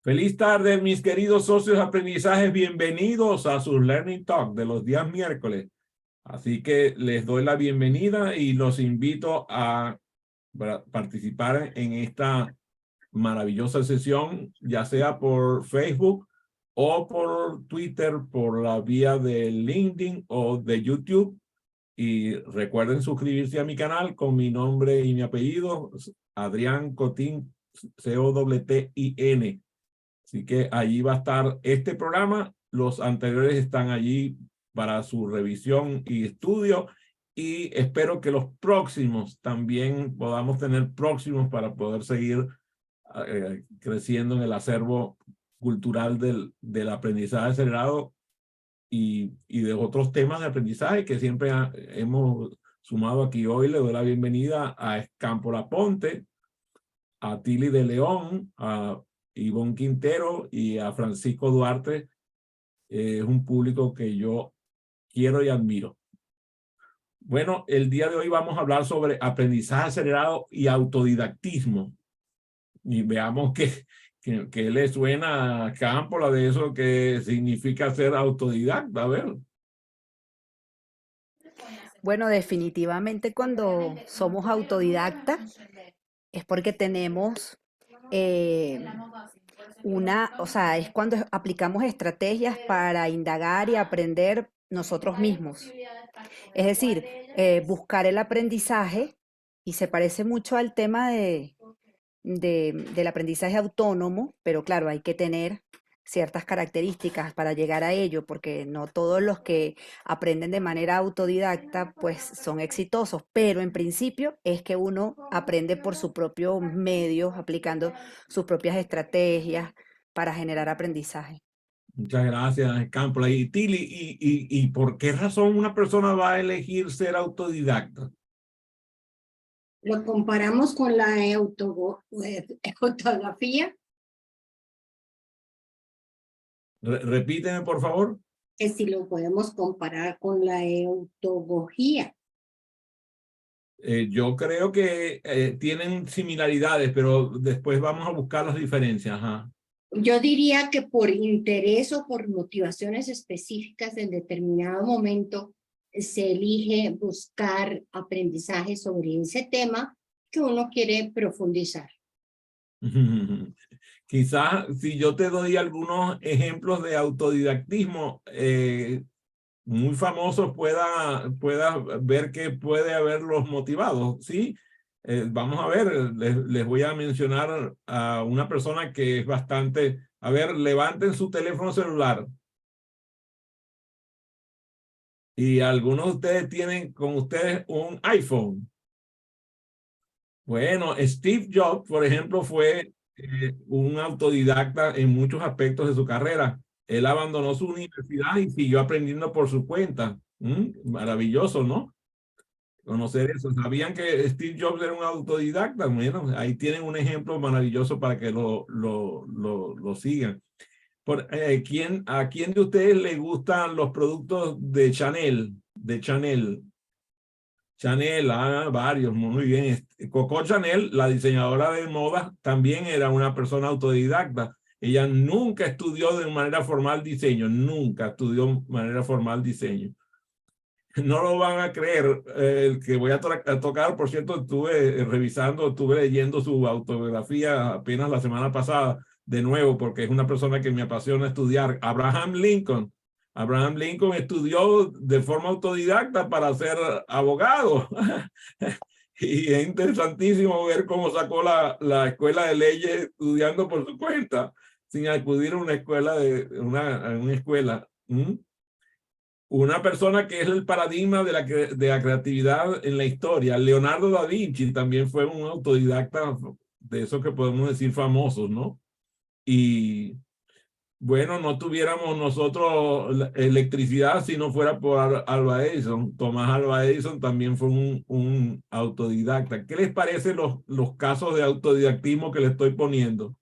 Feliz tarde, mis queridos socios de aprendizaje. Bienvenidos a su Learning Talk de los días miércoles. Así que les doy la bienvenida y los invito a participar en esta maravillosa sesión, ya sea por Facebook o por Twitter, por la vía de LinkedIn o de YouTube. Y recuerden suscribirse a mi canal con mi nombre y mi apellido, Adrián Cotín, Cotin. Así que allí va a estar este programa. Los anteriores están allí para su revisión y estudio. Y espero que los próximos también podamos tener próximos para poder seguir creciendo en el acervo cultural del aprendizaje acelerado y de otros temas de aprendizaje que siempre hemos sumado aquí. Hoy le doy la bienvenida a Escampo Laponte, a Tili de León, a Ivonne Quintero y a Francisco Duarte. Es un público que yo quiero y admiro. Bueno, el día de hoy vamos a hablar sobre aprendizaje acelerado y autodidactismo. Y veamos qué le suena a Cámpola de eso que significa ser autodidacta. A ver. Bueno, definitivamente cuando somos autodidactas es porque tenemos es cuando aplicamos estrategias para indagar y aprender nosotros mismos. Es decir, buscar el aprendizaje, y se parece mucho al tema del aprendizaje autónomo, pero claro, hay que tener ciertas características para llegar a ello, porque no todos los que aprenden de manera autodidacta pues son exitosos, pero en principio es que uno aprende por sus propios medios, aplicando sus propias estrategias para generar aprendizaje. Muchas gracias, Cámpola. Y Tili, ¿y por qué razón una persona va a elegir ser autodidacta? Lo comparamos con la autografía, Repíteme, por favor. que si lo podemos comparar con la autogogía. Yo creo que tienen similaridades, pero después vamos a buscar las diferencias. Ajá. Yo diría que por interés o por motivaciones específicas en determinado momento se elige buscar aprendizaje sobre ese tema que uno quiere profundizar. Quizás si yo te doy algunos ejemplos de autodidactismo muy famosos, pueda ver que puede haberlos motivado, ¿sí? Vamos a ver, les voy a mencionar a una persona que es bastante... A ver, levanten su teléfono celular. Y algunos de ustedes tienen con ustedes un iPhone. Bueno, Steve Jobs, por ejemplo, fue un autodidacta en muchos aspectos de su carrera. Él abandonó su universidad y siguió aprendiendo por su cuenta. Maravilloso, ¿no? Conocer eso. ¿Sabían que Steve Jobs era un autodidacta? Bueno, ahí tienen un ejemplo maravilloso para que lo sigan. ¿A quién de ustedes le gustan los productos de Chanel? De Chanel. Chanel, varios, muy bien. Coco Chanel, la diseñadora de moda, también era una persona autodidacta. Ella nunca estudió de manera formal diseño, nunca estudió de manera formal diseño. No lo van a creer, el que voy a tocar, por cierto, estuve leyendo su autobiografía apenas la semana pasada, de nuevo, porque es una persona que me apasiona estudiar. Abraham Lincoln. Abraham Lincoln estudió de forma autodidacta para ser abogado. Y es interesantísimo ver cómo sacó la escuela de leyes estudiando por su cuenta, sin acudir a una escuela a una escuela. Una persona que es el paradigma de la creatividad en la historia. Leonardo da Vinci también fue un autodidacta de esos que podemos decir famosos, ¿no? Y bueno, no tuviéramos nosotros electricidad si no fuera por Alva Edison. Tomás Alva Edison también fue un autodidacta. ¿Qué les parece los casos de autodidactismo que le estoy poniendo?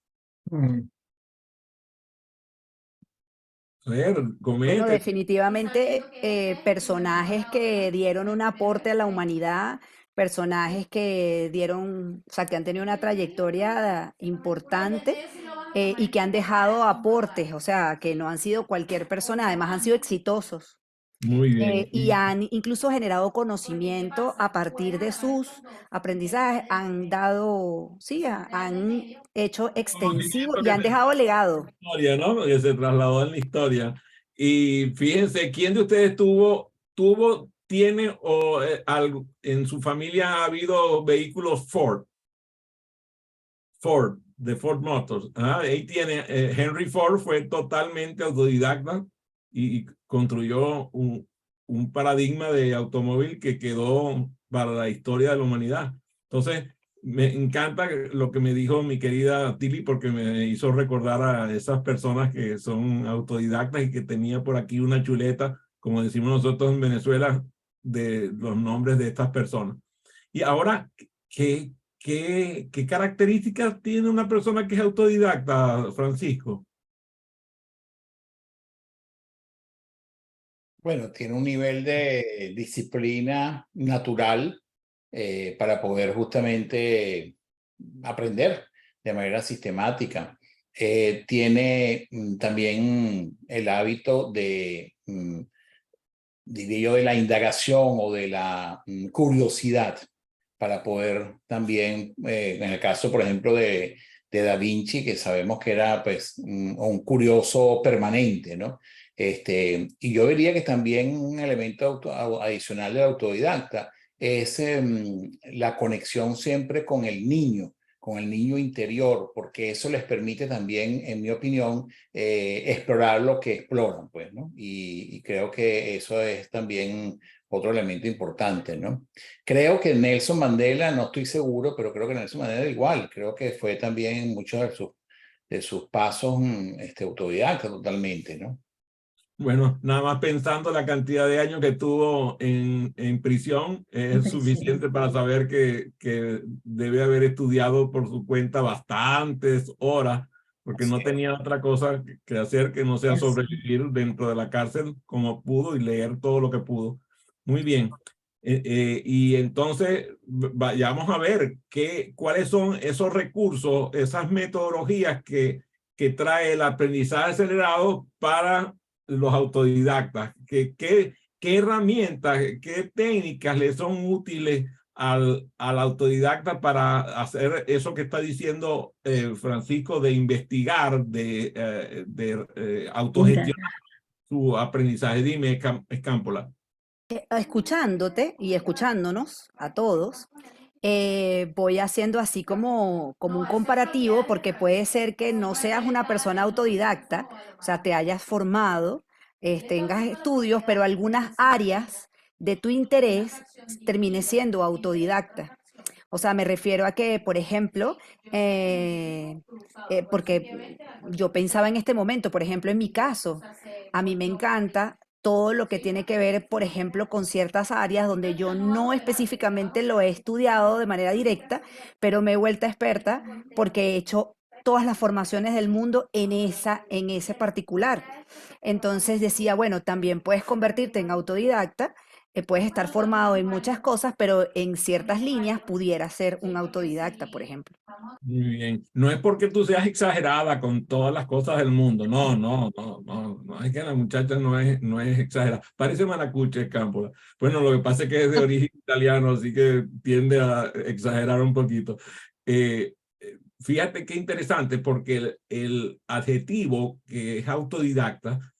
A ver, Bueno, comente. definitivamente personajes que dieron un aporte a la humanidad, personajes que dieron, o sea, que han tenido una trayectoria importante, y que han dejado aportes, o sea, que no han sido cualquier persona, además han sido exitosos. Muy bien. Y han incluso generado conocimiento a partir de sus aprendizajes, han dado, sí, han hecho extensivo Conocimiento y han dejado legado. historia, ¿no? Que se trasladó en la historia. Y fíjense, ¿quién de ustedes tiene o algo, en su familia ha habido vehículos Ford? Ford, de Ford Motors. Ahí tiene, Henry Ford fue totalmente autodidacta y construyó un paradigma de automóvil que quedó para la historia de la humanidad. Entonces, me encanta lo que me dijo mi querida Tilly, porque me hizo recordar a esas personas que son autodidactas y que tenía por aquí una chuleta, como decimos nosotros en Venezuela, de los nombres de estas personas. Y ahora, ¿qué características tiene una persona que es autodidacta, Francisco? Bueno, tiene un nivel de disciplina natural para poder justamente aprender de manera sistemática. Tiene también el hábito de, diría yo, de la indagación o de la curiosidad para poder también, en el caso, por ejemplo, de Da Vinci, que sabemos que era pues un curioso permanente, ¿no? Y yo diría que también un elemento adicional del autodidacta es la conexión siempre con el niño interior, porque eso les permite también, en mi opinión, explorar lo que exploran, pues, ¿no? Y creo que eso es también otro elemento importante, ¿no? Creo que Nelson Mandela, no estoy seguro, pero creo que Nelson Mandela igual, creo que fue también muchos de sus pasos autodidacta totalmente, ¿no? Bueno, nada más pensando la cantidad de años que tuvo en prisión, es suficiente para saber que debe haber estudiado por su cuenta bastantes horas, porque no tenía otra cosa que hacer que no sea sobrevivir dentro de la cárcel como pudo y leer todo lo que pudo. Muy bien. Y entonces vayamos a ver cuáles son esos recursos, esas metodologías que trae el aprendizaje acelerado para los autodidactas. ¿Qué herramientas, qué técnicas le son útiles al autodidacta para hacer eso que está diciendo Francisco, de investigar, de autogestionar su aprendizaje? Dime, Escámpola. Escuchándote y escuchándonos a todos, voy haciendo así como un comparativo, porque puede ser que no seas una persona autodidacta, o sea, te hayas formado, tengas estudios, pero algunas áreas de tu interés termines siendo autodidacta. O sea, me refiero a que, por ejemplo, porque yo pensaba en este momento, por ejemplo, en mi caso, a mí me encanta todo lo que tiene que ver, por ejemplo, con ciertas áreas donde yo no específicamente lo he estudiado de manera directa, pero me he vuelto experta porque he hecho todas las formaciones del mundo en ese particular. Entonces decía, bueno, también puedes convertirte en autodidacta, puedes estar formado en muchas cosas, pero en ciertas líneas pudiera ser un autodidacta, por ejemplo. Muy bien. No es porque tú seas exagerada con todas las cosas del mundo. No. Es que la muchacha no es exagerada. Parece maracucha, Escámpola. Bueno, lo que pasa es que es de origen italiano, así que tiende a exagerar un poquito. Fíjate qué interesante, porque el adjetivo que es autodidacta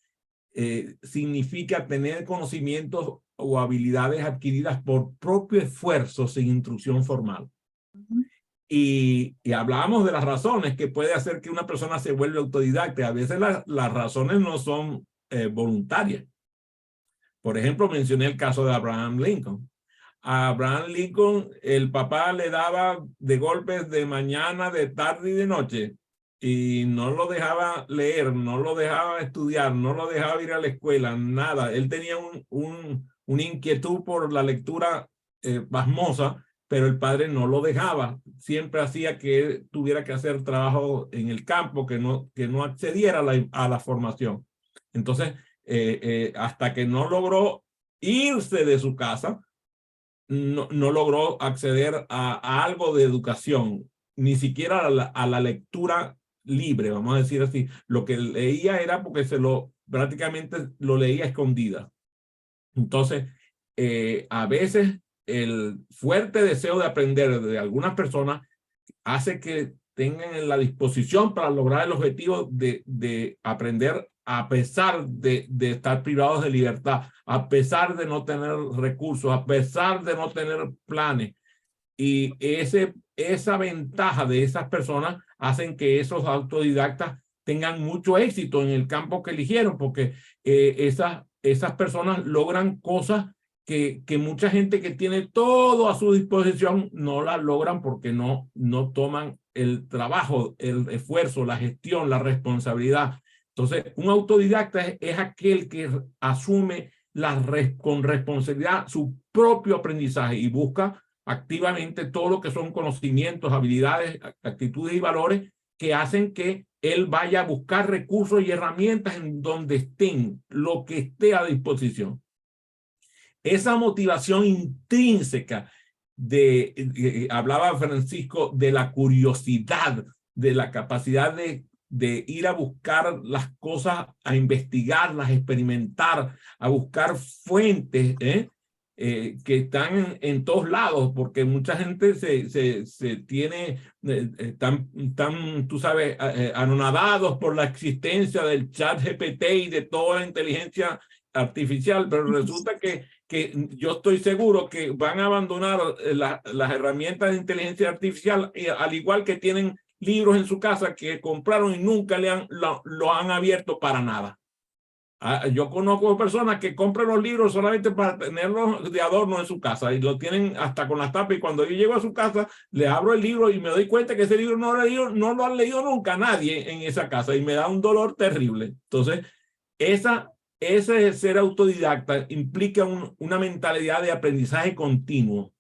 significa tener conocimientos o habilidades adquiridas por propio esfuerzo sin instrucción formal. Y hablábamos de las razones que puede hacer que una persona se vuelva autodidacta. A veces las razones no son voluntarias. Por ejemplo, mencioné el caso de Abraham Lincoln. A Abraham Lincoln, el papá le daba de golpes de mañana, de tarde y de noche, y no lo dejaba leer, no lo dejaba estudiar, no lo dejaba ir a la escuela, nada. Él tenía una inquietud por la lectura pasmosa, pero el padre no lo dejaba. Siempre hacía que él tuviera que hacer trabajo en el campo, que no accediera a la formación. Entonces, hasta que no logró irse de su casa, no logró acceder a algo de educación, ni siquiera a la lectura libre, vamos a decir así. Lo que leía era porque prácticamente lo leía a escondidas. Entonces, a veces el fuerte deseo de aprender de algunas personas hace que tengan la disposición para lograr el objetivo de aprender a pesar de estar privados de libertad, a pesar de no tener recursos, a pesar de no tener planes. Y esa ventaja de esas personas hacen que esos autodidactas tengan mucho éxito en el campo que eligieron, porque esas personas logran cosas que mucha gente que tiene todo a su disposición no las logran porque no toman el trabajo, el esfuerzo, la gestión, la responsabilidad. Entonces, un autodidacta es aquel que asume con responsabilidad su propio aprendizaje y busca activamente todo lo que son conocimientos, habilidades, actitudes y valores que hacen que él vaya a buscar recursos y herramientas en donde estén, lo que esté a disposición. Esa motivación intrínseca hablaba Francisco de la curiosidad, de la capacidad de ir a buscar las cosas, a investigarlas, a experimentar, a buscar fuentes, que están en todos lados, porque mucha gente se tiene tan, tú sabes, anonadados por la existencia del chat GPT y de toda la inteligencia artificial, pero resulta que yo estoy seguro que van a abandonar las herramientas de inteligencia artificial, al igual que tienen libros en su casa que compraron y nunca lo han abierto para nada. Yo conozco personas que compran los libros solamente para tenerlos de adorno en su casa y lo tienen hasta con las tapas, y cuando yo llego a su casa le abro el libro y me doy cuenta que ese libro no lo han leído nunca nadie en esa casa, y me da un dolor terrible. Entonces, ese ser autodidacta implica una mentalidad de aprendizaje continuo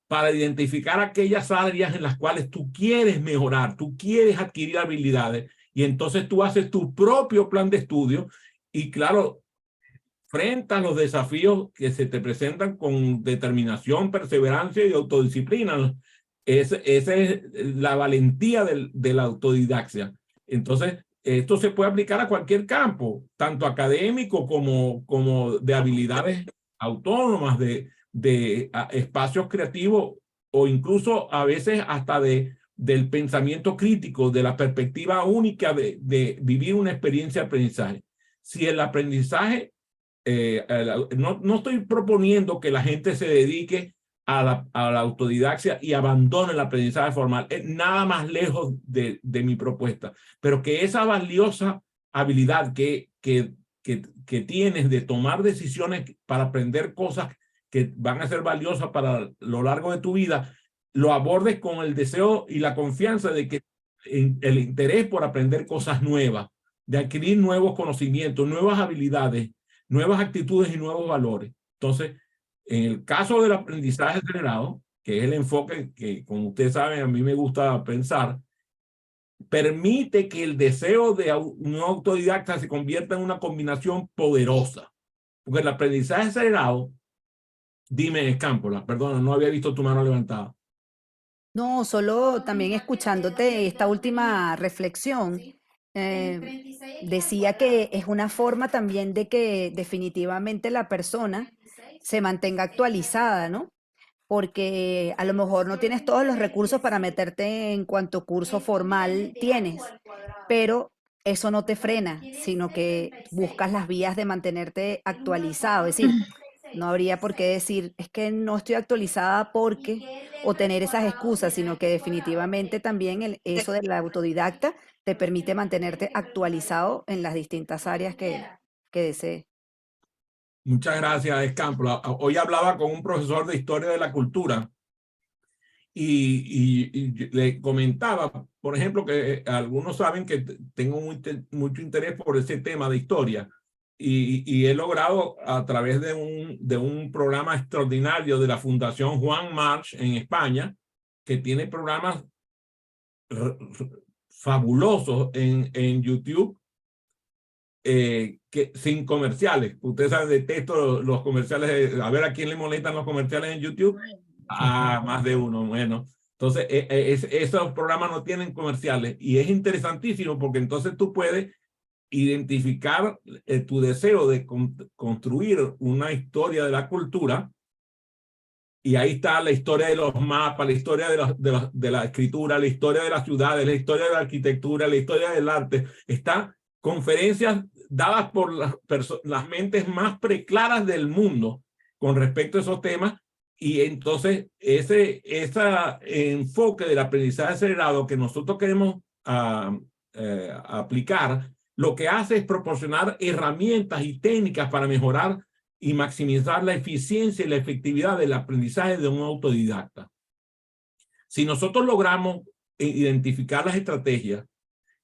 para identificar aquellas áreas en las cuales tú quieres mejorar, tú quieres adquirir habilidades, y entonces tú haces tu propio plan de estudio y, claro, enfrentas los desafíos que se te presentan con determinación, perseverancia y autodisciplina. Esa es la valentía de la autodidaxia. Entonces, esto se puede aplicar a cualquier campo, tanto académico como de habilidades autónomas, de espacios creativos, o incluso a veces hasta del pensamiento crítico, de la perspectiva única de vivir una experiencia de aprendizaje. Si el aprendizaje, no estoy proponiendo que la gente se dedique a la autodidaxia y abandone el aprendizaje formal, es nada más lejos de mi propuesta, pero que esa valiosa habilidad que tienes de tomar decisiones para aprender cosas que van a ser valiosas para lo largo de tu vida, lo abordes con el deseo y la confianza de que el interés por aprender cosas nuevas, de adquirir nuevos conocimientos, nuevas habilidades, nuevas actitudes y nuevos valores. Entonces, en el caso del aprendizaje acelerado, que es el enfoque que, como ustedes saben, a mí me gusta pensar, permite que el deseo de un autodidacta se convierta en una combinación poderosa. Porque el aprendizaje acelerado, dime, Escámpola, perdona, no había visto tu mano levantada. No, solo también escuchándote esta última reflexión, decía que es una forma también de que definitivamente la persona se mantenga actualizada, ¿no? Porque a lo mejor no tienes todos los recursos para meterte en cuanto curso formal tienes, pero eso no te frena, sino que buscas las vías de mantenerte actualizado. Es decir, no habría por qué decir, es que no estoy actualizada porque, o tener esas excusas, sino que definitivamente también eso del autodidacta te permite mantenerte actualizado en las distintas áreas que desees. Muchas gracias, Escámpola. Hoy hablaba con un profesor de Historia de la Cultura y le comentaba, por ejemplo, que algunos saben que tengo mucho interés por ese tema de historia, y he logrado, a través de un programa extraordinario de la Fundación Juan March en España, que tiene programas fabulosos en YouTube, sin comerciales. Ustedes saben, detesto los comerciales. A ver a quién le molestan los comerciales en YouTube. Más de uno. Bueno, Entonces, esos programas no tienen comerciales y es interesantísimo porque entonces tú puedes identificar tu deseo de construir una historia de la cultura. Y ahí está la historia de los mapas, la historia de la escritura, la historia de las ciudades, la historia de la arquitectura, la historia del arte. Están conferencias dadas por las mentes más preclaras del mundo con respecto a esos temas. Y entonces ese enfoque del aprendizaje acelerado que nosotros queremos aplicar, lo que hace es proporcionar herramientas y técnicas para mejorar y maximizar la eficiencia y la efectividad del aprendizaje de un autodidacta. Si nosotros logramos identificar las estrategias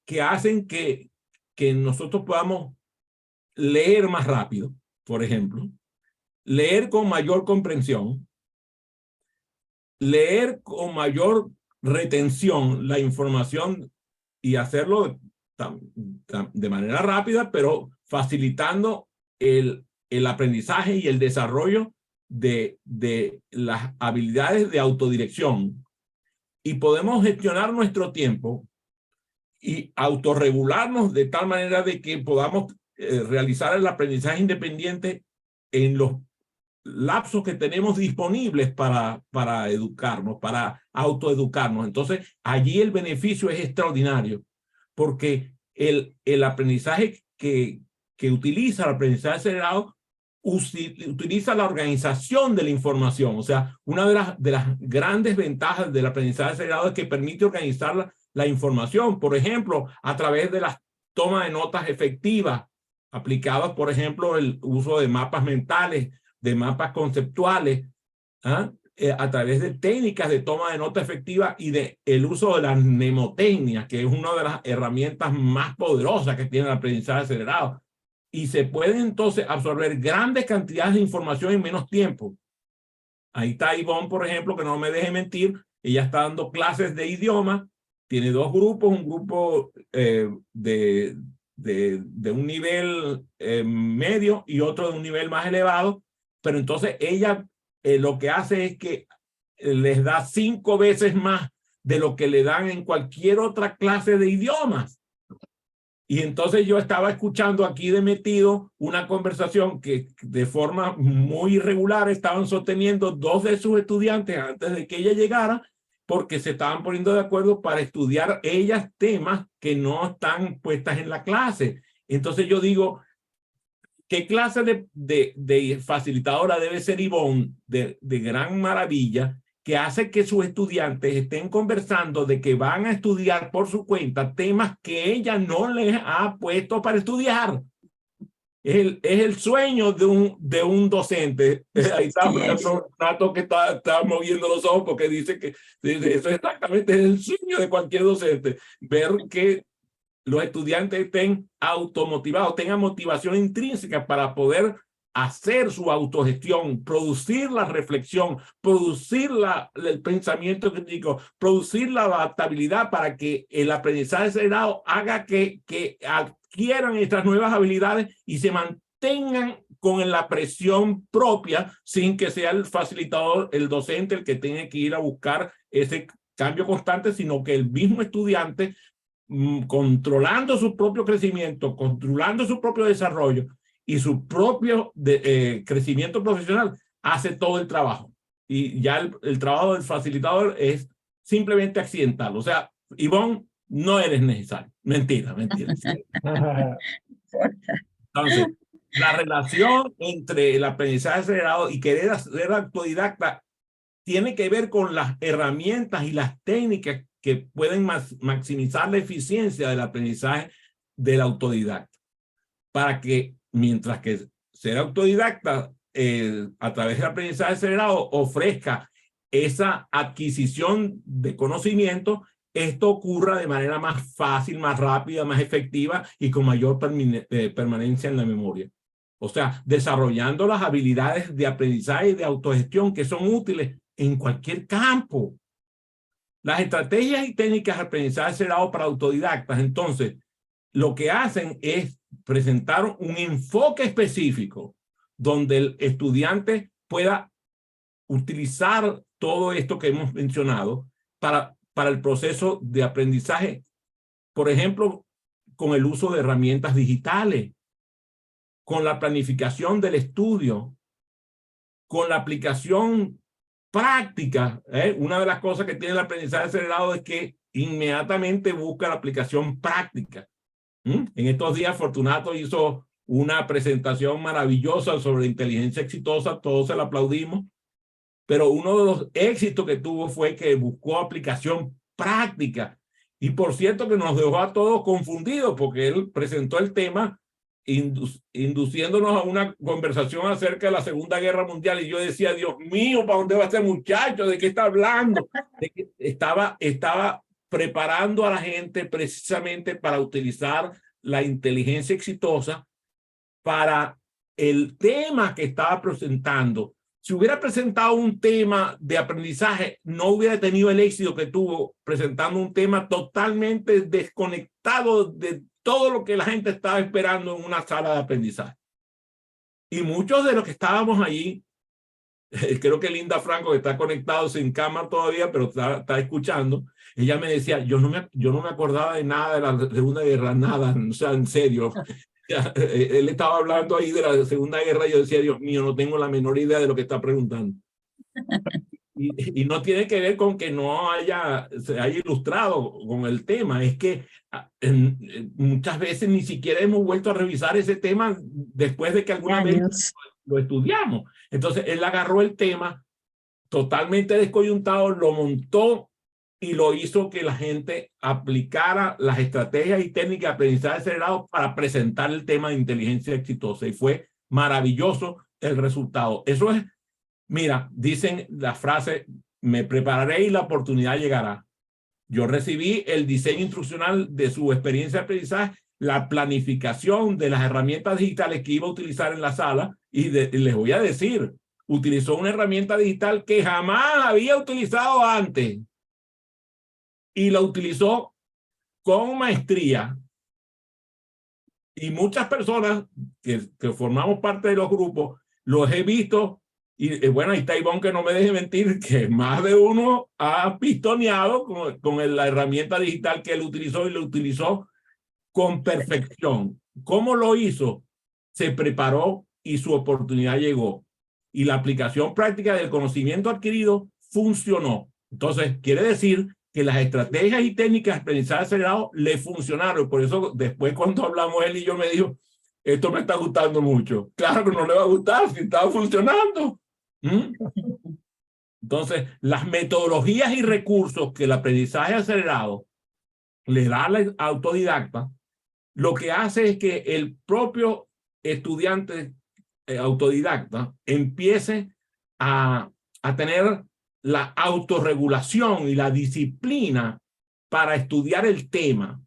que hacen que nosotros podamos leer más rápido, por ejemplo, leer con mayor comprensión, leer con mayor retención la información y hacerlo de manera rápida, pero facilitando el aprendizaje y el desarrollo de las habilidades de autodirección. Y podemos gestionar nuestro tiempo y autorregularnos de tal manera de que podamos realizar el aprendizaje independiente en los lapsos que tenemos disponibles para educarnos, para autoeducarnos. Entonces, allí el beneficio es extraordinario, porque el aprendizaje que utiliza el aprendizaje acelerado utiliza la organización de la información. O sea, una de las grandes ventajas del aprendizaje acelerado es que permite organizar la información, por ejemplo, a través de las tomas de notas efectivas, aplicadas, por ejemplo, el uso de mapas mentales, de mapas conceptuales, a través de técnicas de toma de nota efectiva y el uso de la mnemotecnia, que es una de las herramientas más poderosas que tiene el aprendizaje acelerado. Y se pueden entonces absorber grandes cantidades de información en menos tiempo. Ahí está Ivonne, por ejemplo, que no me deje mentir. Ella está dando clases de idioma. Tiene dos grupos, un grupo de un nivel medio y otro de un nivel más elevado. Pero entonces ella lo que hace es que les da 5 veces más de lo que le dan en cualquier otra clase de idiomas. Y entonces yo estaba escuchando aquí de metido una conversación que de forma muy irregular estaban sosteniendo 2 de sus estudiantes antes de que ella llegara, porque se estaban poniendo de acuerdo para estudiar ellas temas que no están puestas en la clase. Entonces yo digo, ¿qué clase de facilitadora debe ser Ivonne de gran maravilla, que hace que sus estudiantes estén conversando de que van a estudiar por su cuenta temas que ella no les ha puesto para estudiar? Es el sueño de un docente. Ahí está Nato que está moviendo los ojos porque dice que eso exactamente es el sueño de cualquier docente. Ver que los estudiantes estén automotivados, tengan motivación intrínseca para poder hacer su autogestión, producir la reflexión, producir el pensamiento crítico, producir la adaptabilidad para que el aprendizaje acelerado haga que adquieran estas nuevas habilidades y se mantengan con la presión propia sin que sea el facilitador, el docente, el que tenga que ir a buscar ese cambio constante, sino que el mismo estudiante, controlando su propio crecimiento, controlando su propio desarrollo y su propio crecimiento profesional, hace todo el trabajo. Y ya el trabajo del facilitador es simplemente accidental. O sea, Ivonne, no eres necesario. Mentira, mentira. Entonces, la relación entre el aprendizaje acelerado y querer ser autodidacta tiene que ver con las herramientas y las técnicas que pueden maximizar la eficiencia del aprendizaje del autodidacta. Para que, mientras que ser autodidacta a través del aprendizaje acelerado ofrezca esa adquisición de conocimiento, esto ocurra de manera más fácil, más rápida, más efectiva y con mayor permanencia en la memoria. O sea, desarrollando las habilidades de aprendizaje y de autogestión que son útiles en cualquier campo. Las estrategias y técnicas de aprendizaje acelerado para autodidactas, entonces, lo que hacen es presentar un enfoque específico donde el estudiante pueda utilizar todo esto que hemos mencionado para el proceso de aprendizaje, por ejemplo, con el uso de herramientas digitales, con la planificación del estudio, con la aplicación práctica. Una de las cosas que tiene el aprendizaje acelerado es que inmediatamente busca la aplicación práctica. En estos días Fortunato hizo una presentación maravillosa sobre inteligencia exitosa, todos se la aplaudimos, pero uno de los éxitos que tuvo fue que buscó aplicación práctica. Y por cierto que nos dejó a todos confundidos porque él presentó el tema induciéndonos a una conversación acerca de la Segunda Guerra Mundial. Y yo decía, Dios mío, ¿para dónde va este muchacho? ¿De qué está hablando? De que estaba preparando a la gente precisamente para utilizar la inteligencia exitosa para el tema que estaba presentando. Si hubiera presentado un tema de aprendizaje, no hubiera tenido el éxito que tuvo presentando un tema totalmente desconectado de todo lo que la gente estaba esperando en una sala de aprendizaje. Y muchos de los que estábamos allí, creo que Linda Franco, que está conectado sin cámara todavía, pero está escuchando, ella me decía, yo no me acordaba de nada de la Segunda Guerra, nada, o sea, en serio. Él estaba hablando ahí de la Segunda Guerra y yo decía, Dios mío, no tengo la menor idea de lo que está preguntando. Y no tiene que ver con que no se haya ilustrado con el tema, es que muchas veces ni siquiera hemos vuelto a revisar ese tema después de que alguna vez lo estudiamos. Entonces él agarró el tema totalmente descoyuntado, lo montó y lo hizo que la gente aplicara las estrategias y técnicas de aprendizaje acelerado para presentar el tema de inteligencia exitosa. Y fue maravilloso el resultado. Eso es, mira, dicen la frase, me prepararé y la oportunidad llegará. Yo recibí el diseño instruccional de su experiencia de aprendizaje, la planificación de las herramientas digitales que iba a utilizar en la sala y les voy a decir, utilizó una herramienta digital que jamás había utilizado antes. Y la utilizó con maestría. Y muchas personas que formamos parte de los grupos, los he visto, y bueno, ahí está Ivonne que no me deje mentir, que más de uno ha pistoneado con la herramienta digital que él utilizó y lo utilizó con perfección. ¿Cómo lo hizo? Se preparó y su oportunidad llegó. Y la aplicación práctica del conocimiento adquirido funcionó. Entonces, quiere decir que las estrategias y técnicas de aprendizaje acelerado le funcionaron. Por eso después cuando hablamos él y yo me dijo, esto me está gustando mucho. Claro que no le va a gustar si está funcionando. Entonces, las metodologías y recursos que el aprendizaje acelerado le da al autodidacta, lo que hace es que el propio estudiante autodidacta empiece a tener la autorregulación y la disciplina para estudiar el tema,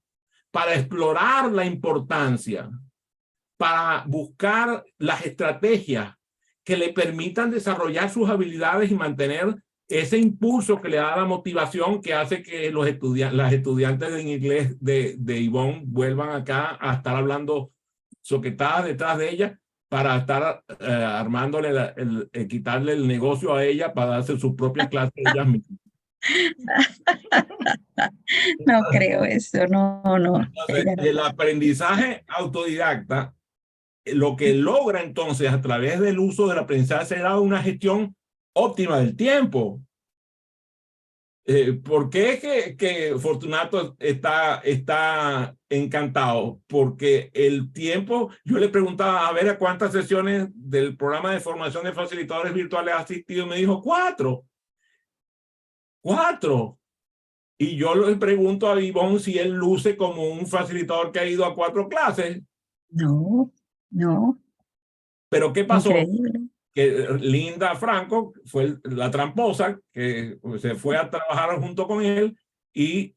para explorar la importancia, para buscar las estrategias que le permitan desarrollar sus habilidades y mantener ese impulso que le da la motivación que hace que las estudiantes en inglés de Ivonne vuelvan acá a estar hablando soquetadas detrás de ella para estar armándole, quitarle el negocio a ella para darse sus propias clases ellas mismas. No creo eso, no. Entonces, el aprendizaje autodidacta, lo que logra entonces a través del uso del aprendizaje acelerado, una gestión óptima del tiempo. ¿Por qué es que Fortunato está encantado? Porque el tiempo, yo le preguntaba a ver a cuántas sesiones del programa de formación de facilitadores virtuales ha asistido, me dijo 4. 4. Y yo le pregunto a Ivonne si él luce como un facilitador que ha ido a 4 clases. No. Pero ¿qué pasó? Increíble. Que Linda Franco fue la tramposa que se fue a trabajar junto con él y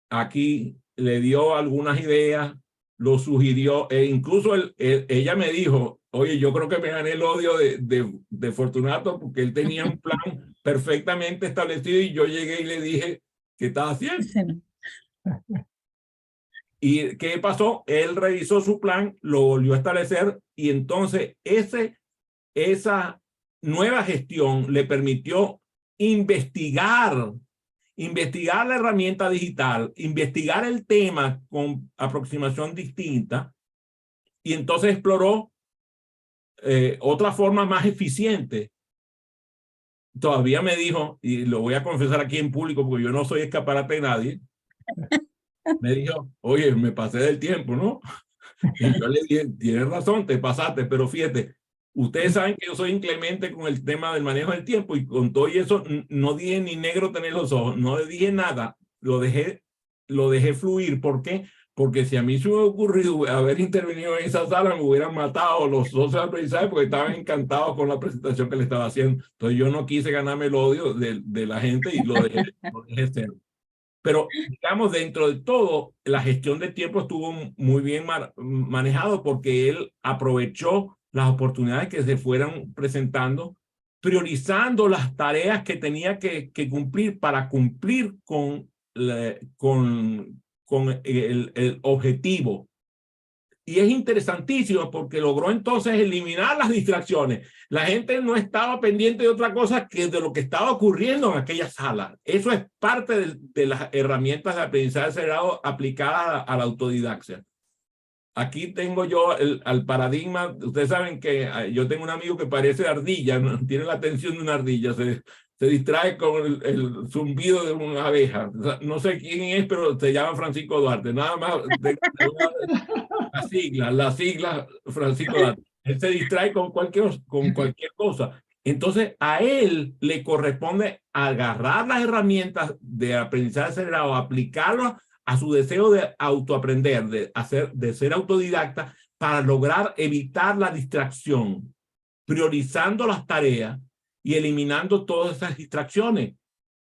aquí le dio algunas ideas, lo sugirió e incluso ella me dijo, oye, yo creo que me gané el odio de Fortunato porque él tenía un plan perfectamente establecido y yo llegué y le dije, ¿qué estás haciendo? Sí. ¿Y qué pasó? Él revisó su plan, lo volvió a establecer y entonces esa nueva gestión le permitió investigar investigar la herramienta digital, investigar el tema con aproximación distinta, y entonces exploró otra forma más eficiente. Todavía me dijo, y lo voy a confesar aquí en público porque yo no soy escaparate de nadie, me dijo, oye, me pasé del tiempo, ¿no? Y yo le dije, tienes razón, te pasaste, pero fíjate, ustedes saben que yo soy inclemente con el tema del manejo del tiempo, y con todo y eso no dije ni negro tener los ojos, no le dije nada, lo dejé fluir. ¿Por qué? Porque si a mí se me hubiera ocurrido haber intervenido en esa sala, me hubieran matado los socios de aprendizaje porque estaban encantados con la presentación que le estaba haciendo. Entonces yo no quise ganarme el odio de la gente y lo dejé ser. Pero, digamos, dentro de todo, la gestión de tiempo estuvo muy bien manejado, porque él aprovechó las oportunidades que se fueran presentando, priorizando las tareas que tenía que cumplir para cumplir con el objetivo. Y es interesantísimo porque logró entonces eliminar las distracciones. La gente no estaba pendiente de otra cosa que de lo que estaba ocurriendo en aquella sala. Eso es parte de las herramientas de aprendizaje acelerado aplicadas a la autodidaxia. Aquí tengo yo al paradigma. Ustedes saben que yo tengo un amigo que parece ardilla, ¿no? Tiene la atención de una ardilla, se distrae con el zumbido de una abeja. No sé quién es, pero se llama Francisco Duarte. Nada más la sigla Francisco Duarte. Él se distrae con cualquier cosa. Entonces, a él le corresponde agarrar las herramientas de aprendizaje acelerado, aplicarlas a su deseo de autoaprender, de ser autodidacta, para lograr evitar la distracción, priorizando las tareas y eliminando todas esas distracciones.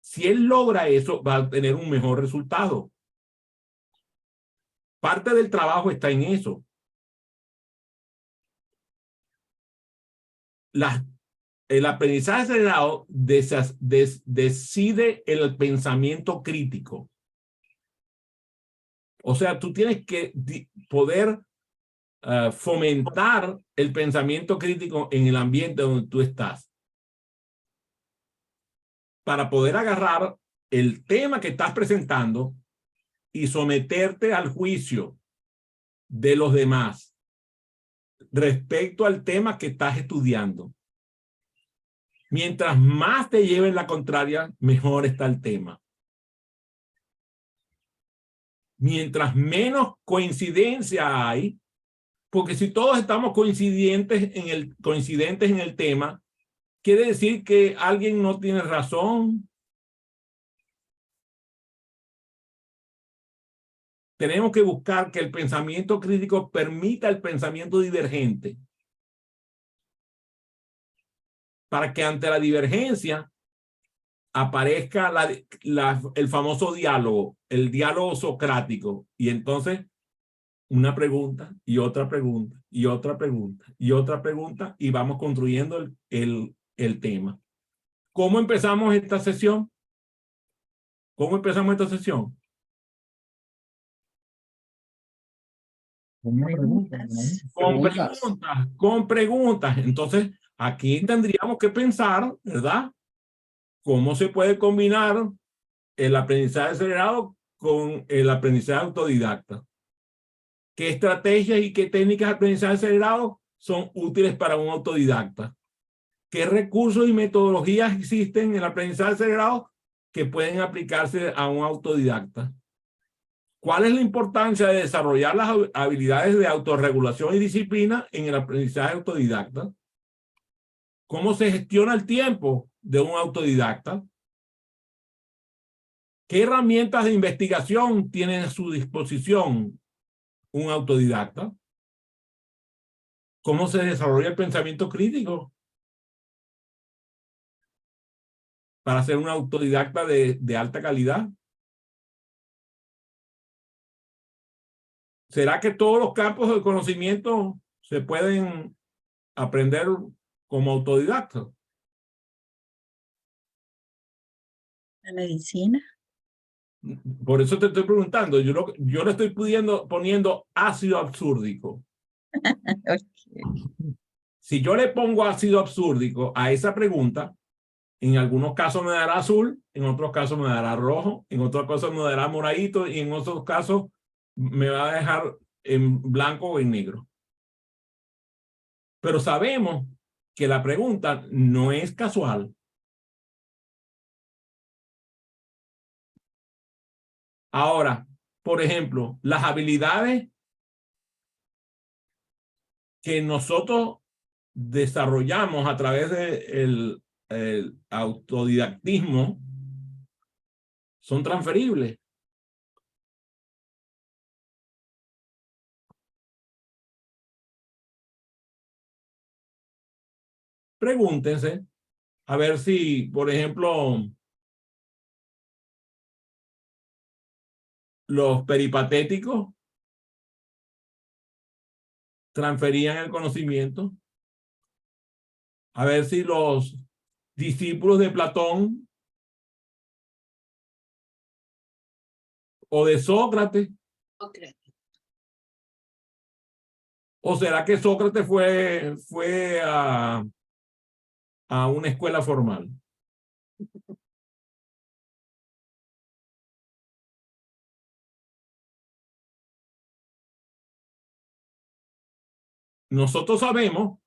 Si él logra eso, va a tener un mejor resultado. Parte del trabajo está en eso. El aprendizaje acelerado decide el pensamiento crítico. O sea, tú tienes que poder fomentar el pensamiento crítico en el ambiente donde tú estás, para poder agarrar el tema que estás presentando y someterte al juicio de los demás respecto al tema que estás estudiando. Mientras más te lleven la contraria, mejor está el tema. Mientras menos coincidencia hay, porque si todos estamos coincidentes en el tema, quiere decir que alguien no tiene razón. Tenemos que buscar que el pensamiento crítico permita el pensamiento divergente, para que ante la divergencia aparezca el famoso diálogo, el diálogo socrático, y entonces una pregunta y otra pregunta y otra pregunta y otra pregunta, y vamos construyendo el tema. ¿Cómo empezamos esta sesión? ¿Cómo empezamos esta sesión? Con preguntas. Entonces, aquí tendríamos que pensar, ¿verdad? ¿Cómo se puede combinar el aprendizaje acelerado con el aprendizaje autodidacta? ¿Qué estrategias y qué técnicas de aprendizaje acelerado son útiles para un autodidacta? ¿Qué recursos y metodologías existen en el aprendizaje acelerado que pueden aplicarse a un autodidacta? ¿Cuál es la importancia de desarrollar las habilidades de autorregulación y disciplina en el aprendizaje autodidacta? ¿Cómo se gestiona el tiempo de un autodidacta? ¿Qué herramientas de investigación tiene a su disposición un autodidacta? ¿Cómo se desarrolla el pensamiento crítico para ser un autodidacta de alta calidad? ¿Será que todos los campos de conocimiento se pueden aprender como autodidacta? La medicina. Por eso te estoy preguntando. Yo le estoy poniendo ácido absúrdico. Okay. Si yo le pongo ácido absúrdico a esa pregunta, En algunos casos me dará azul, en otros casos me dará rojo, en otros casos me dará moradito y en otros casos me va a dejar en blanco o en negro. Pero sabemos que la pregunta no es casual. Ahora, por ejemplo, las habilidades que nosotros desarrollamos a través del autodidactismo son transferibles. Pregúntense a ver si, por ejemplo, los peripatéticos transferían el conocimiento. A ver si los discípulos de Platón o de Sócrates. ¿O será que Sócrates fue a una escuela formal? Nosotros sabemos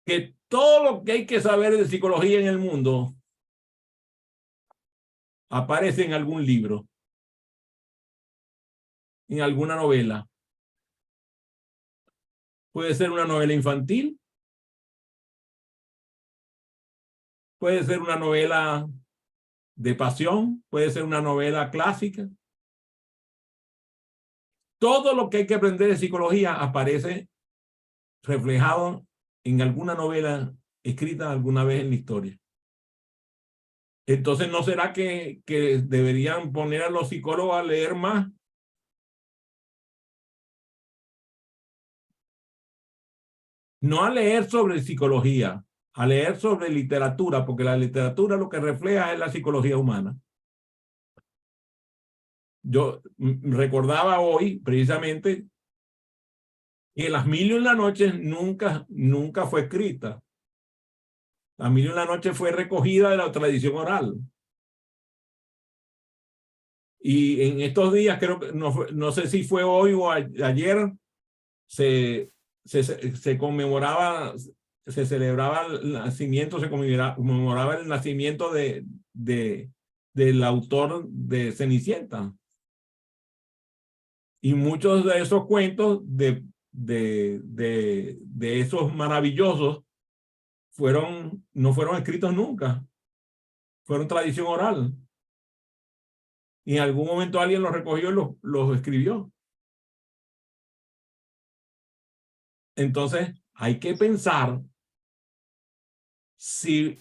que todo lo que hay que saber de psicología en el mundo aparece en algún libro, en alguna novela. Puede ser una novela infantil, puede ser una novela de pasión, puede ser una novela clásica. Todo lo que hay que aprender de psicología aparece reflejado en alguna novela escrita alguna vez en la historia. Entonces, ¿no será que deberían poner a los psicólogos a leer más? No a leer sobre psicología, a leer sobre literatura, porque la literatura lo que refleja es la psicología humana. Yo recordaba hoy, precisamente, que Las Mil y una Noches nunca fue escrita. Las Mil y una Noches fue recogida de la tradición oral. Y en estos días, creo que no sé si fue hoy o ayer, se conmemoraba, se celebraba el nacimiento, se conmemoraba el nacimiento del autor de Cenicienta. Y muchos de esos cuentos de esos maravillosos no fueron escritos nunca. Fueron tradición oral. Y en algún momento alguien los recogió y los escribió. Entonces, hay que pensar si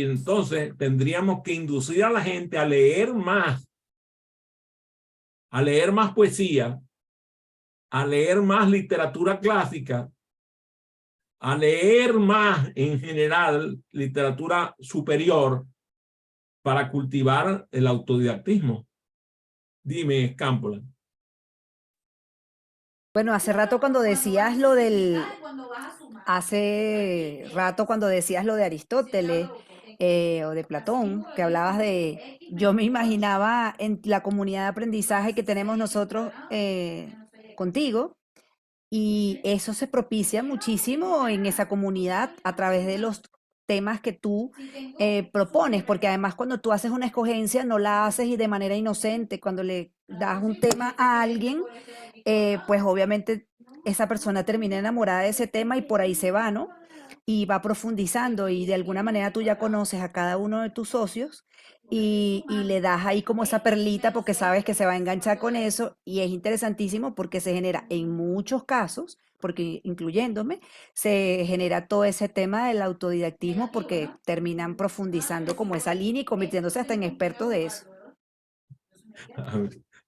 entonces tendríamos que inducir a la gente a leer más poesía, a leer más literatura clásica, a leer más en general literatura superior para cultivar el autodidactismo. Dime, Campola. Bueno, hace rato cuando decías lo de Aristóteles o de Platón, que hablabas yo me imaginaba en la comunidad de aprendizaje que tenemos nosotros contigo, y eso se propicia muchísimo en esa comunidad a través de los temas que tú propones, porque además cuando tú haces una escogencia no la haces y de manera inocente. Cuando le das un tema a alguien, pues obviamente esa persona termina enamorada de ese tema y por ahí se va, ¿no? Y va profundizando y de alguna manera tú ya conoces a cada uno de tus socios y le das ahí como esa perlita porque sabes que se va a enganchar con eso, y es interesantísimo porque se genera en muchos casos, porque incluyéndome, se genera todo ese tema del autodidactismo porque terminan profundizando como esa línea y convirtiéndose hasta en expertos de eso.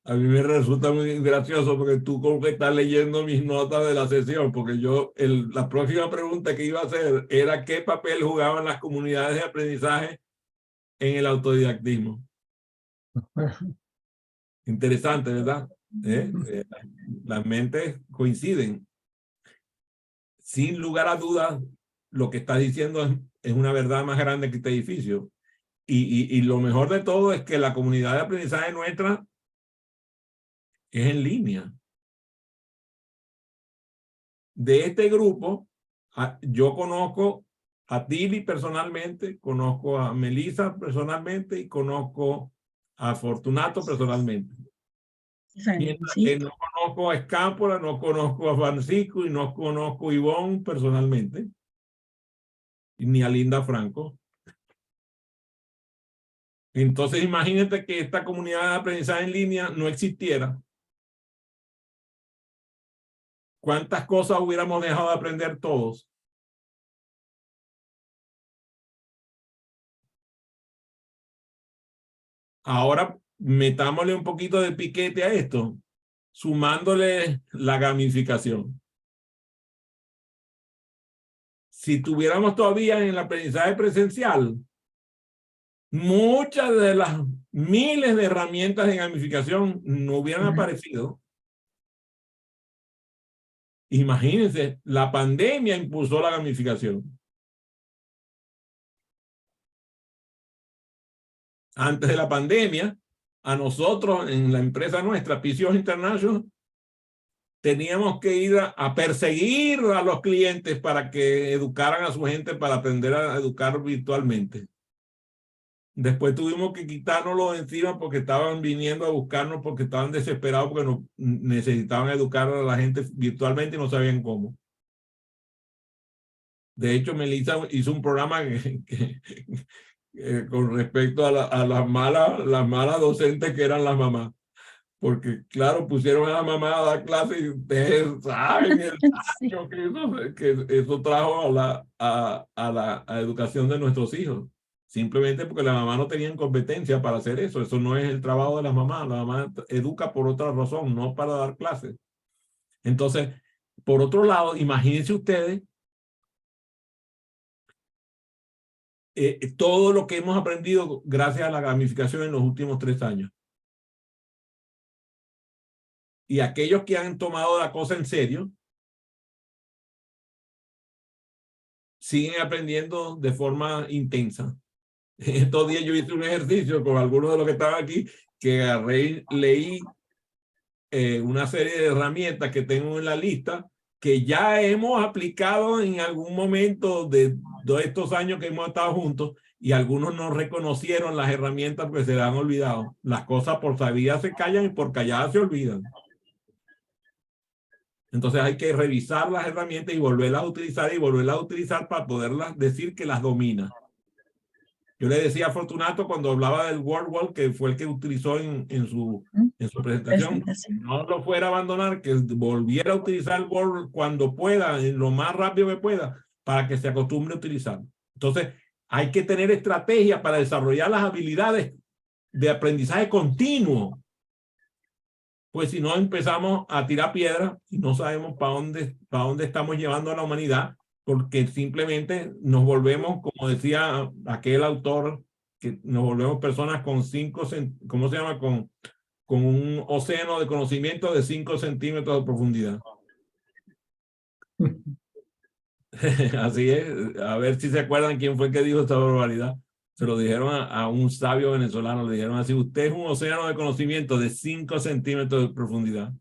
A mí me resulta muy gracioso porque tú como que estás leyendo mis notas de la sesión, porque la próxima pregunta que iba a hacer era ¿qué papel jugaban las comunidades de aprendizaje en el autodidactismo? Interesante, ¿verdad? Las mentes coinciden. Sin lugar a dudas, lo que estás diciendo es una verdad más grande que este edificio. Y lo mejor de todo es que la comunidad de aprendizaje nuestra es en línea. De este grupo, yo conozco a Tili personalmente, conozco a Melissa personalmente y conozco a Fortunato personalmente. Mientras que no conozco a Escámpola, no conozco a Francisco y no conozco a Ivonne personalmente, ni a Linda Franco. Entonces imagínate que esta comunidad de aprendizaje en línea no existiera. ¿Cuántas cosas hubiéramos dejado de aprender todos? Ahora metámosle un poquito de piquete a esto, sumándole la gamificación. Si tuviéramos todavía en el aprendizaje presencial, muchas de las miles de herramientas de gamificación no hubieran aparecido. Imagínense, la pandemia impulsó la gamificación. Antes de la pandemia, a nosotros en la empresa nuestra, PCOS International, teníamos que ir a perseguir a los clientes para que educaran a su gente para aprender a educar virtualmente. Después tuvimos que quitárnoslo de encima porque estaban viniendo a buscarnos porque estaban desesperados porque necesitaban educar a la gente virtualmente y no sabían cómo. De hecho, Melissa hizo un programa con respecto a las malas docentes que eran las mamás. Porque, claro, pusieron a la mamá a dar clases y ustedes saben el daño que eso trajo a la educación de nuestros hijos. Simplemente porque la mamá no tenía competencia para hacer eso. Eso no es el trabajo de la mamá. La mamá educa por otra razón, no para dar clases. Entonces, por otro lado, imagínense ustedes todo lo que hemos aprendido gracias a la gamificación en los últimos 3 años. Y aquellos que han tomado la cosa en serio siguen aprendiendo de forma intensa. Estos días yo hice un ejercicio con algunos de los que estaban aquí, que agarré, leí una serie de herramientas que tengo en la lista que ya hemos aplicado en algún momento de estos años que hemos estado juntos, y algunos no reconocieron las herramientas porque se las han olvidado. Las cosas por sabidas se callan y por calladas se olvidan. Entonces hay que revisar las herramientas y volverlas a utilizar para poderlas decir que las domina. Yo le decía a Fortunato cuando hablaba del WordWall, que fue el que utilizó en su presentación, no lo fuera a abandonar, que volviera a utilizar el Word cuando pueda, lo más rápido que pueda, para que se acostumbre a utilizarlo. Entonces hay que tener estrategias para desarrollar las habilidades de aprendizaje continuo. Pues si no empezamos a tirar piedras y no sabemos para dónde estamos llevando a la humanidad, porque simplemente nos volvemos, como decía aquel autor, que nos volvemos personas con ¿cómo se llama? Con un océano de conocimiento de 5 centímetros de profundidad. Así es. A ver si se acuerdan quién fue el que dijo esta barbaridad. Se lo dijeron a un sabio venezolano, le dijeron así: usted es un océano de conocimiento de 5 centímetros de profundidad.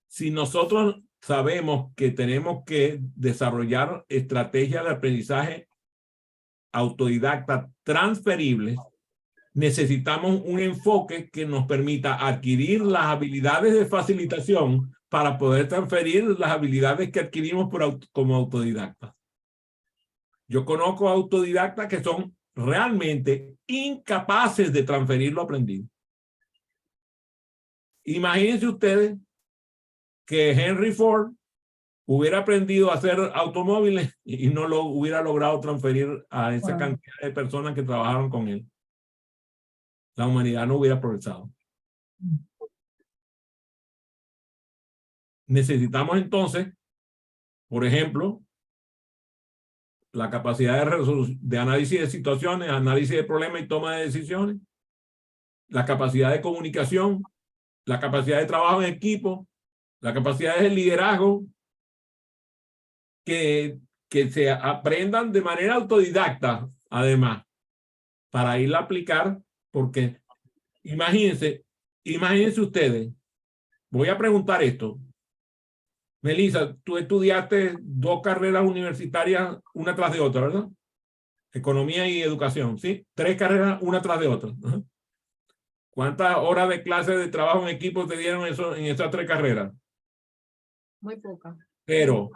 Si nosotros sabemos que tenemos que desarrollar estrategias de aprendizaje autodidacta transferibles, necesitamos un enfoque que nos permita adquirir las habilidades de facilitación para poder transferir las habilidades que adquirimos como autodidactas. Yo conozco autodidactas que son realmente incapaces de transferir lo aprendido. Imagínense ustedes que Henry Ford hubiera aprendido a hacer automóviles y no lo hubiera logrado transferir a esa cantidad de personas que trabajaron con él. La humanidad no hubiera progresado. Necesitamos entonces, por ejemplo, la capacidad de análisis de situaciones, análisis de problemas y toma de decisiones, la capacidad de comunicación, la capacidad de trabajo en equipo, la capacidad de liderazgo, que que se aprendan de manera autodidacta, además, para irla a aplicar, porque imagínense ustedes, voy a preguntar esto. Melissa, tú estudiaste 2 carreras universitarias una tras de otra, ¿verdad? Economía y educación, ¿sí? 3 carreras una tras de otra. Ajá. ¿Cuántas horas de clase de trabajo en equipo te dieron eso, en esas 3 carreras? Muy poca. 0.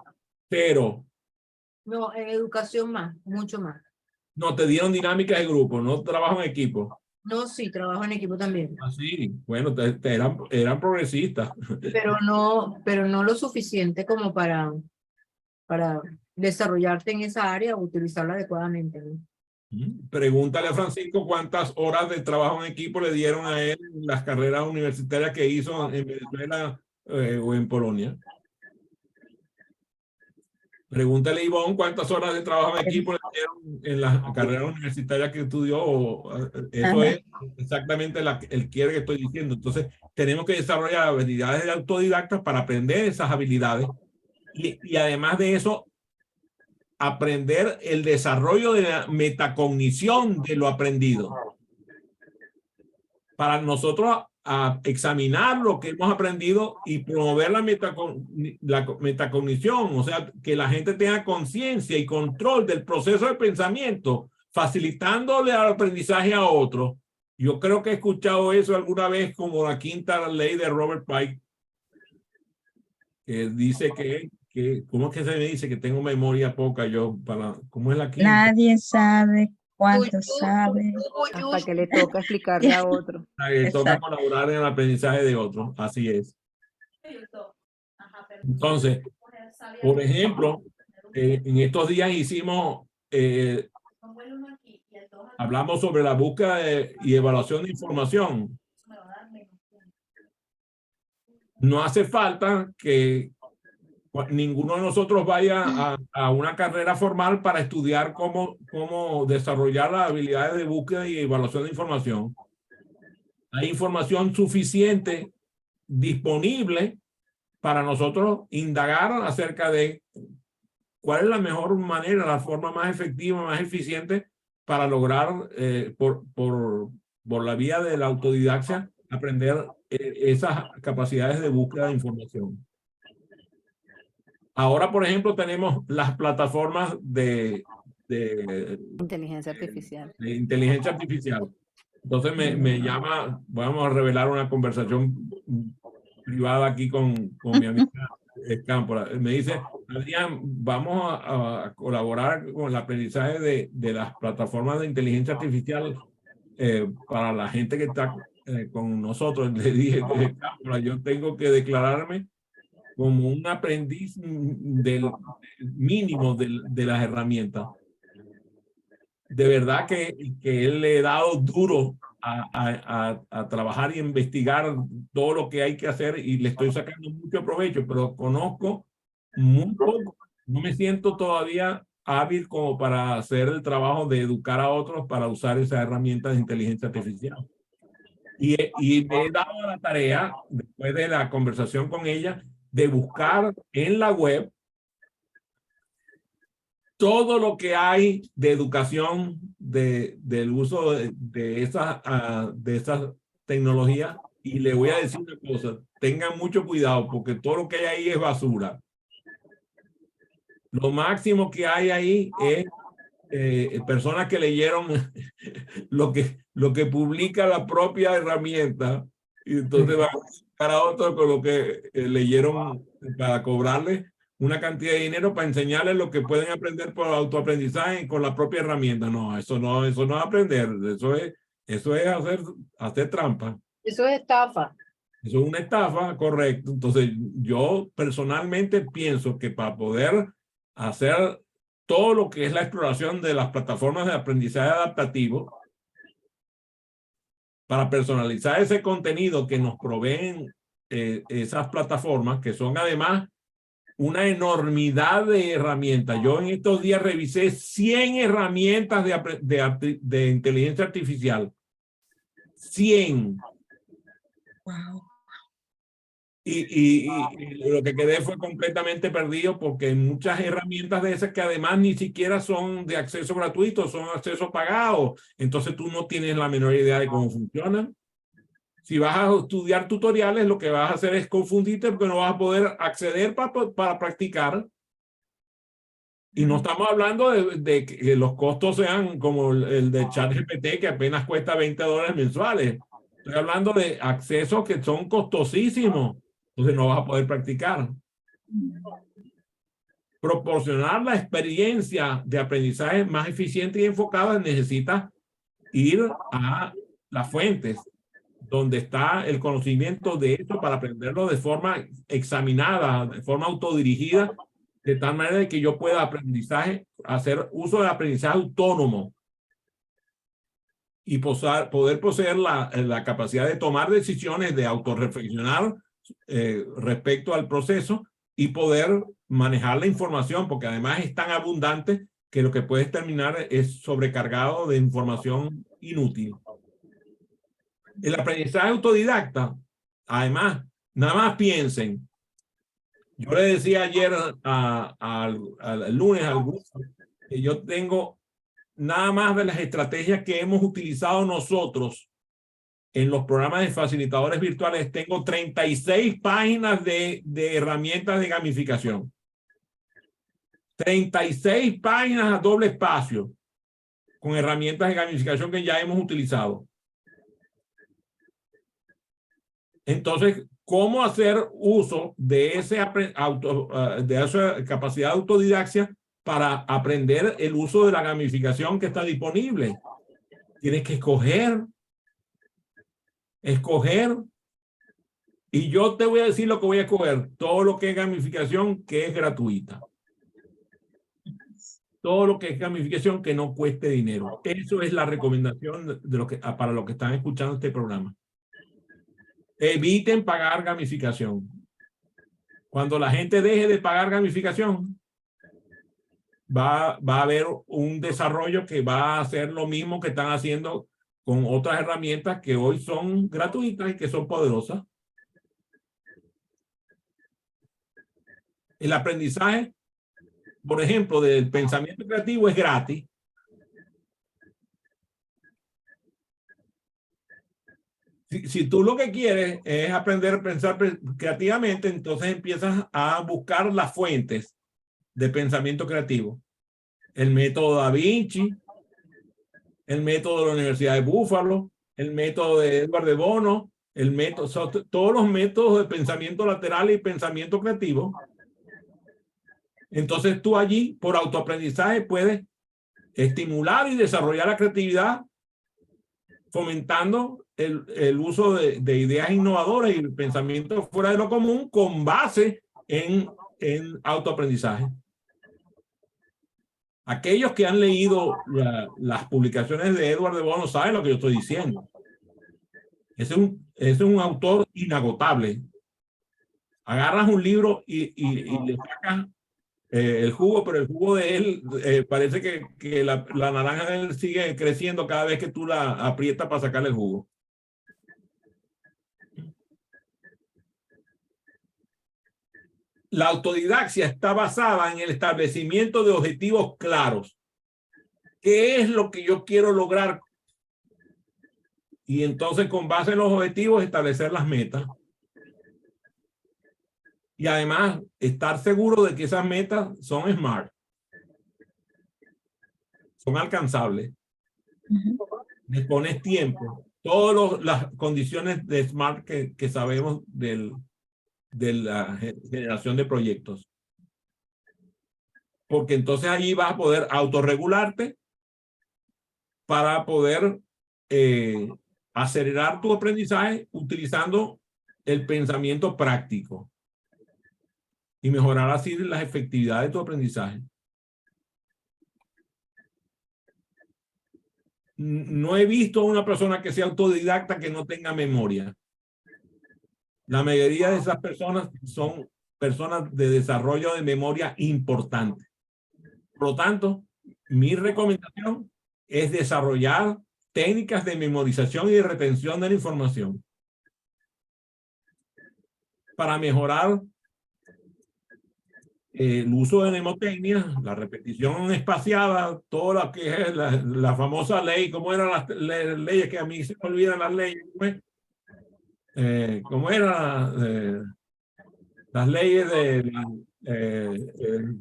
No, en educación más, mucho más. No, te dieron dinámicas de grupo, no trabajo en equipo. No, sí, trabajo en equipo también. Así, bueno, eran progresistas. Pero no lo suficiente como para desarrollarte en esa área o utilizarla adecuadamente, ¿no? Pregúntale a Francisco cuántas horas de trabajo en equipo le dieron a él en las carreras universitarias que hizo en Venezuela o en Polonia. Pregúntale a Ivonne cuántas horas de trabajo en equipo le dieron en las carreras universitarias que estudió. Eso es exactamente el quiere que estoy diciendo. Entonces, tenemos que desarrollar habilidades autodidactas para aprender esas habilidades. Y además de eso, aprender el desarrollo de la metacognición de lo aprendido. Para nosotros examinar lo que hemos aprendido y promover la metacognición, o sea, que la gente tenga conciencia y control del proceso de pensamiento, facilitándole al aprendizaje a otros. Yo creo que he escuchado eso alguna vez como la 5ª ley de Robert Pike, que dice ¿cómo es que se me dice que tengo memoria poca yo? ¿Cómo es la 5ª? Nadie sabe cuánto sabe. Hasta que le toca explicarle a otro. Toca Exacto. colaborar en el aprendizaje de otros, así es. Entonces, por ejemplo, en estos días hablamos sobre la búsqueda y evaluación de información. No hace falta que ninguno de nosotros vaya a una carrera formal para estudiar cómo desarrollar las habilidades de búsqueda y evaluación de información. Hay información suficiente disponible para nosotros indagar acerca de cuál es la mejor manera, la forma más efectiva, más eficiente para lograr por la vía de la autodidaxia aprender esas capacidades de búsqueda de información. Ahora, por ejemplo, tenemos las plataformas de Inteligencia artificial. de inteligencia artificial. Entonces me llama, vamos a revelar una conversación privada aquí con mi amiga Escámpora. Me dice, Adrián, vamos a colaborar con el aprendizaje de las plataformas de inteligencia artificial para la gente que está con nosotros. Le dije, Escámpora, yo tengo que declararme como un aprendiz del mínimo de las herramientas. De verdad que él le he dado duro a trabajar y investigar todo lo que hay que hacer y le estoy sacando mucho provecho, pero conozco muy poco. No me siento todavía hábil como para hacer el trabajo de educar a otros para usar esas herramientas de inteligencia artificial. Y me he dado la tarea, después de la conversación con ella, de buscar en la web todo lo que hay de educación del uso de esas tecnologías. Y le voy a decir una cosa, tengan mucho cuidado porque todo lo que hay ahí es basura. Lo máximo que hay ahí es personas que leyeron lo que publica la propia herramienta y entonces van a buscar a otros con lo que leyeron para cobrarles una cantidad de dinero para enseñarles lo que pueden aprender por autoaprendizaje con la propia herramienta. No, eso no es aprender, eso es hacer trampa. Eso es estafa. Eso es una estafa, correcto. Entonces, yo personalmente pienso que para poder hacer todo lo que es la exploración de las plataformas de aprendizaje adaptativo, para personalizar ese contenido que nos proveen esas plataformas, que son además una enormidad de herramientas. Yo en estos días revisé 100 herramientas de inteligencia artificial. 100. Wow. Y lo que quedé fue completamente perdido porque hay muchas herramientas de esas que además ni siquiera son de acceso gratuito, son acceso pagado. Entonces tú no tienes la menor idea de cómo funcionan. Si vas a estudiar tutoriales, lo que vas a hacer es confundirte porque no vas a poder acceder para practicar. Y no estamos hablando de que los costos sean como el de ChatGPT, que apenas cuesta $20 mensuales. Estoy hablando de accesos que son costosísimos. Entonces no vas a poder practicar. Proporcionar la experiencia de aprendizaje más eficiente y enfocada necesita ir a las fuentes donde está el conocimiento de esto para aprenderlo de forma examinada, de forma autodirigida, de tal manera que yo pueda hacer uso del aprendizaje autónomo y poder poseer la capacidad de tomar decisiones, de autorreflexionar respecto al proceso y poder manejar la información, porque además es tan abundante que lo que puedes terminar es sobrecargado de información inútil. El aprendizaje autodidacta, además, nada más piensen. Yo le decía ayer al lunes al grupo que yo tengo nada más de las estrategias que hemos utilizado nosotros en los programas de facilitadores virtuales, tengo 36 páginas de herramientas de gamificación. 36 páginas a doble espacio con herramientas de gamificación que ya hemos utilizado. Entonces, ¿cómo hacer uso de esa capacidad de autodidaxia para aprender el uso de la gamificación que está disponible? Tienes que escoger. Y yo te voy a decir lo que voy a escoger. Todo lo que es gamificación que es gratuita. Todo lo que es gamificación que no cueste dinero. Eso es la recomendación para los que están escuchando este programa. Eviten pagar gamificación. Cuando la gente deje de pagar gamificación, va a haber un desarrollo que va a hacer lo mismo que están haciendo con otras herramientas que hoy son gratuitas y que son poderosas. El aprendizaje, por ejemplo, del pensamiento creativo es gratis. Si tú lo que quieres es aprender a pensar creativamente, entonces empiezas a buscar las fuentes de pensamiento creativo. El método Da Vinci, el método de la Universidad de Buffalo, el método de Edward de Bono, todos los métodos de pensamiento lateral y pensamiento creativo. Entonces tú allí, por autoaprendizaje, puedes estimular y desarrollar la creatividad, fomentando el uso de ideas innovadoras y el pensamiento fuera de lo común con base en autoaprendizaje. Aquellos que han leído las publicaciones de Edward de Bono saben lo que yo estoy diciendo. Es un autor inagotable. Agarras un libro y le sacas el jugo, pero el jugo de él parece que la naranja de él sigue creciendo cada vez que tú la aprietas para sacarle el jugo. La autodidaxia está basada en el establecimiento de objetivos claros. ¿Qué es lo que yo quiero lograr? Y entonces, con base en los objetivos, establecer las metas. Y además, estar seguro de que esas metas son SMART. Son alcanzables. Le pones tiempo. Todas las condiciones de SMART que sabemos de la generación de proyectos. Porque entonces allí vas a poder autorregularte para poder acelerar tu aprendizaje utilizando el pensamiento práctico y mejorar así la efectividad de tu aprendizaje. No he visto a una persona que sea autodidacta que no tenga memoria. La mayoría de esas personas son personas de desarrollo de memoria importante. Por lo tanto, mi recomendación es desarrollar técnicas de memorización y de retención de la información. para mejorar el uso de mnemotecnia, la repetición espaciada, todo lo que es la famosa ley. ¿Cómo eran las leyes? Que a mí se me olvidan las leyes. ¿Cómo eran las leyes de...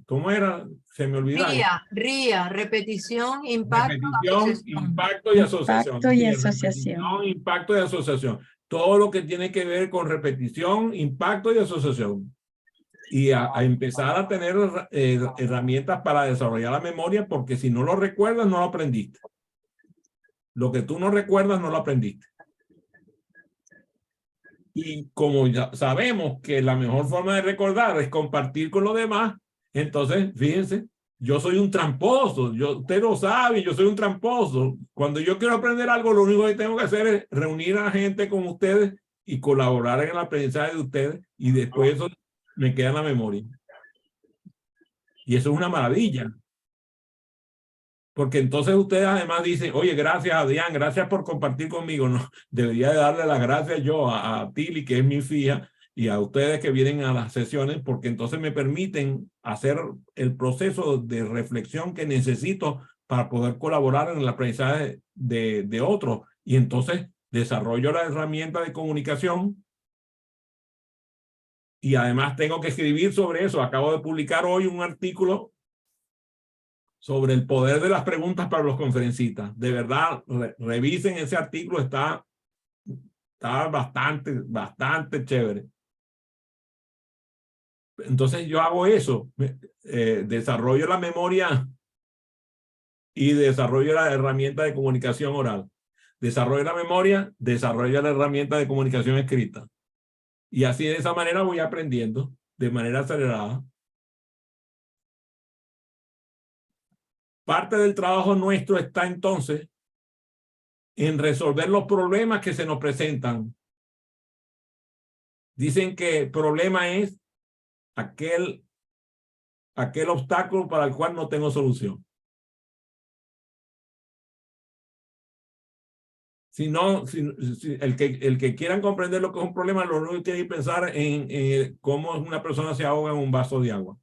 ¿cómo era? Se me olvidaron. RIA, repetición, impacto, Repetición, asociación. impacto y asociación. Impacto y Sí, asociación. repetición, impacto y asociación. Todo lo que tiene que ver con repetición, impacto y asociación. Y a empezar a tener herramientas para desarrollar la memoria, porque si no lo recuerdas, no lo aprendiste. Lo que tú no recuerdas, no lo aprendiste. Y como ya sabemos que la mejor forma de recordar es compartir con los demás, entonces, fíjense, yo soy un tramposo. Usted lo sabe, yo soy un tramposo. Cuando yo quiero aprender algo, lo único que tengo que hacer es reunir a gente con ustedes y colaborar en el aprendizaje de ustedes, y después eso me queda en la memoria. Y eso es una maravilla. Porque entonces ustedes además dicen, oye, gracias Adrián, gracias por compartir conmigo. No, debería de darle las gracias yo a Tili, que es mi fija, y a ustedes que vienen a las sesiones, porque entonces me permiten hacer el proceso de reflexión que necesito para poder colaborar en el aprendizaje de otros. Y entonces desarrollo la herramienta de comunicación. Y además tengo que escribir sobre eso. Acabo de publicar hoy un artículo sobre el poder de las preguntas para los conferencistas. De verdad, revisen ese artículo, está bastante chévere. Entonces yo hago eso, desarrollo la memoria y desarrollo la herramienta de comunicación oral. Desarrollo la memoria, desarrollo la herramienta de comunicación escrita. Y así de esa manera voy aprendiendo de manera acelerada. Parte del trabajo nuestro está entonces en resolver los problemas que se nos presentan. Dicen que el problema es aquel obstáculo para el cual no tengo solución. Si el que quieran comprender lo que es un problema, lo único que tienen que pensar en cómo una persona se ahoga en un vaso de agua.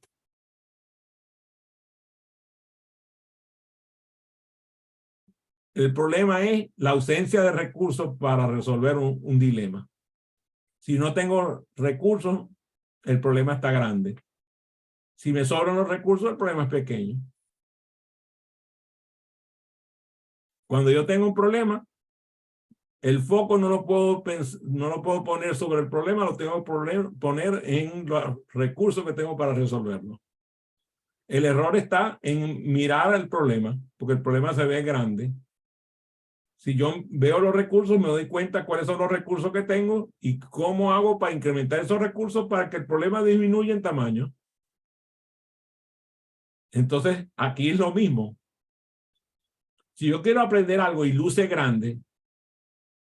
El problema es la ausencia de recursos para resolver un dilema. Si no tengo recursos, el problema está grande. Si me sobran los recursos, el problema es pequeño. Cuando yo tengo un problema, el foco no lo puedo poner sobre el problema, lo tengo que poner en los recursos que tengo para resolverlo. El error está en mirar el problema, porque el problema se ve grande. Si yo veo los recursos, me doy cuenta cuáles son los recursos que tengo y cómo hago para incrementar esos recursos para que el problema disminuya en tamaño. Entonces, aquí es lo mismo. Si yo quiero aprender algo y luce grande,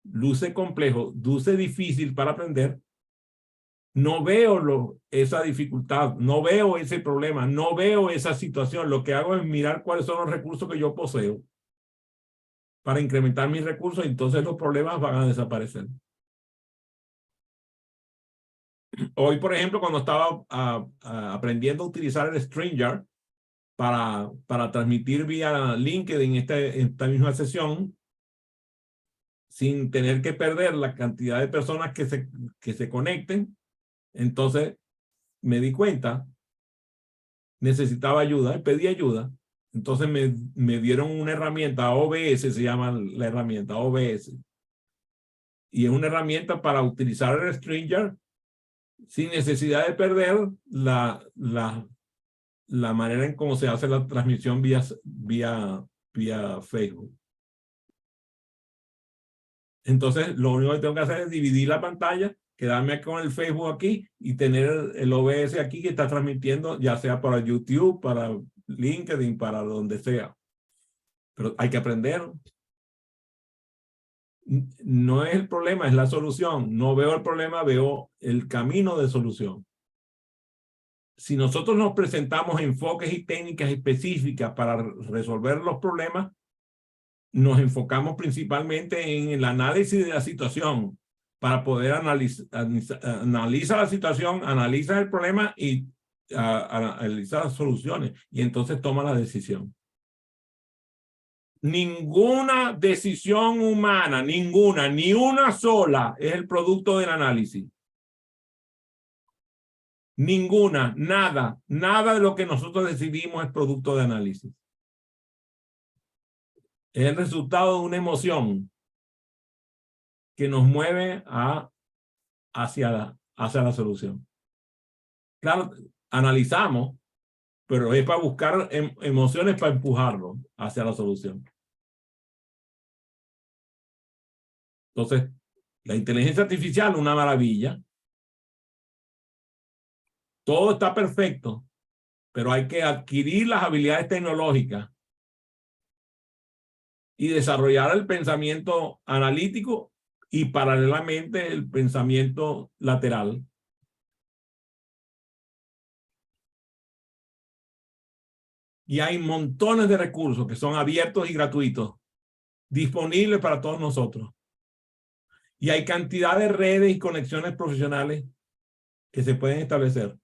luce complejo, luce difícil para aprender, no veo esa dificultad, no veo ese problema, no veo esa situación. Lo que hago es mirar cuáles son los recursos que yo poseo para incrementar mis recursos, y entonces los problemas van a desaparecer. Hoy, por ejemplo, cuando estaba aprendiendo a utilizar el StreamYard para transmitir vía LinkedIn esta misma sesión, sin tener que perder la cantidad de personas que se conecten, entonces me di cuenta, necesitaba ayuda, pedí ayuda. Entonces me dieron una herramienta, OBS se llama la herramienta, OBS. Y es una herramienta para utilizar el StreamYard sin necesidad de perder la manera en cómo se hace la transmisión vía Facebook. Entonces, lo único que tengo que hacer es dividir la pantalla, quedarme con el Facebook aquí y tener el OBS aquí que está transmitiendo, ya sea para YouTube, para LinkedIn, para donde sea. Pero hay que aprender. No es el problema, es la solución. No veo el problema, veo el camino de solución. Si nosotros nos presentamos enfoques y técnicas específicas para resolver los problemas, nos enfocamos principalmente en el análisis de la situación, para poder analizar la situación, analiza el problema y analiza las soluciones. Y entonces toma la decisión. Ninguna decisión humana, ninguna, ni una sola es el producto del análisis. Ninguna, nada, nada de lo que nosotros decidimos es producto de análisis. Es el resultado de una emoción que nos mueve hacia la solución. Claro, analizamos, pero es para buscar emociones para empujarlo hacia la solución. Entonces, la inteligencia artificial, una maravilla. Todo está perfecto, pero hay que adquirir las habilidades tecnológicas y desarrollar el pensamiento analítico y paralelamente el pensamiento lateral. Y hay montones de recursos que son abiertos y gratuitos, disponibles para todos nosotros. Y hay cantidad de redes y conexiones profesionales que se pueden establecer.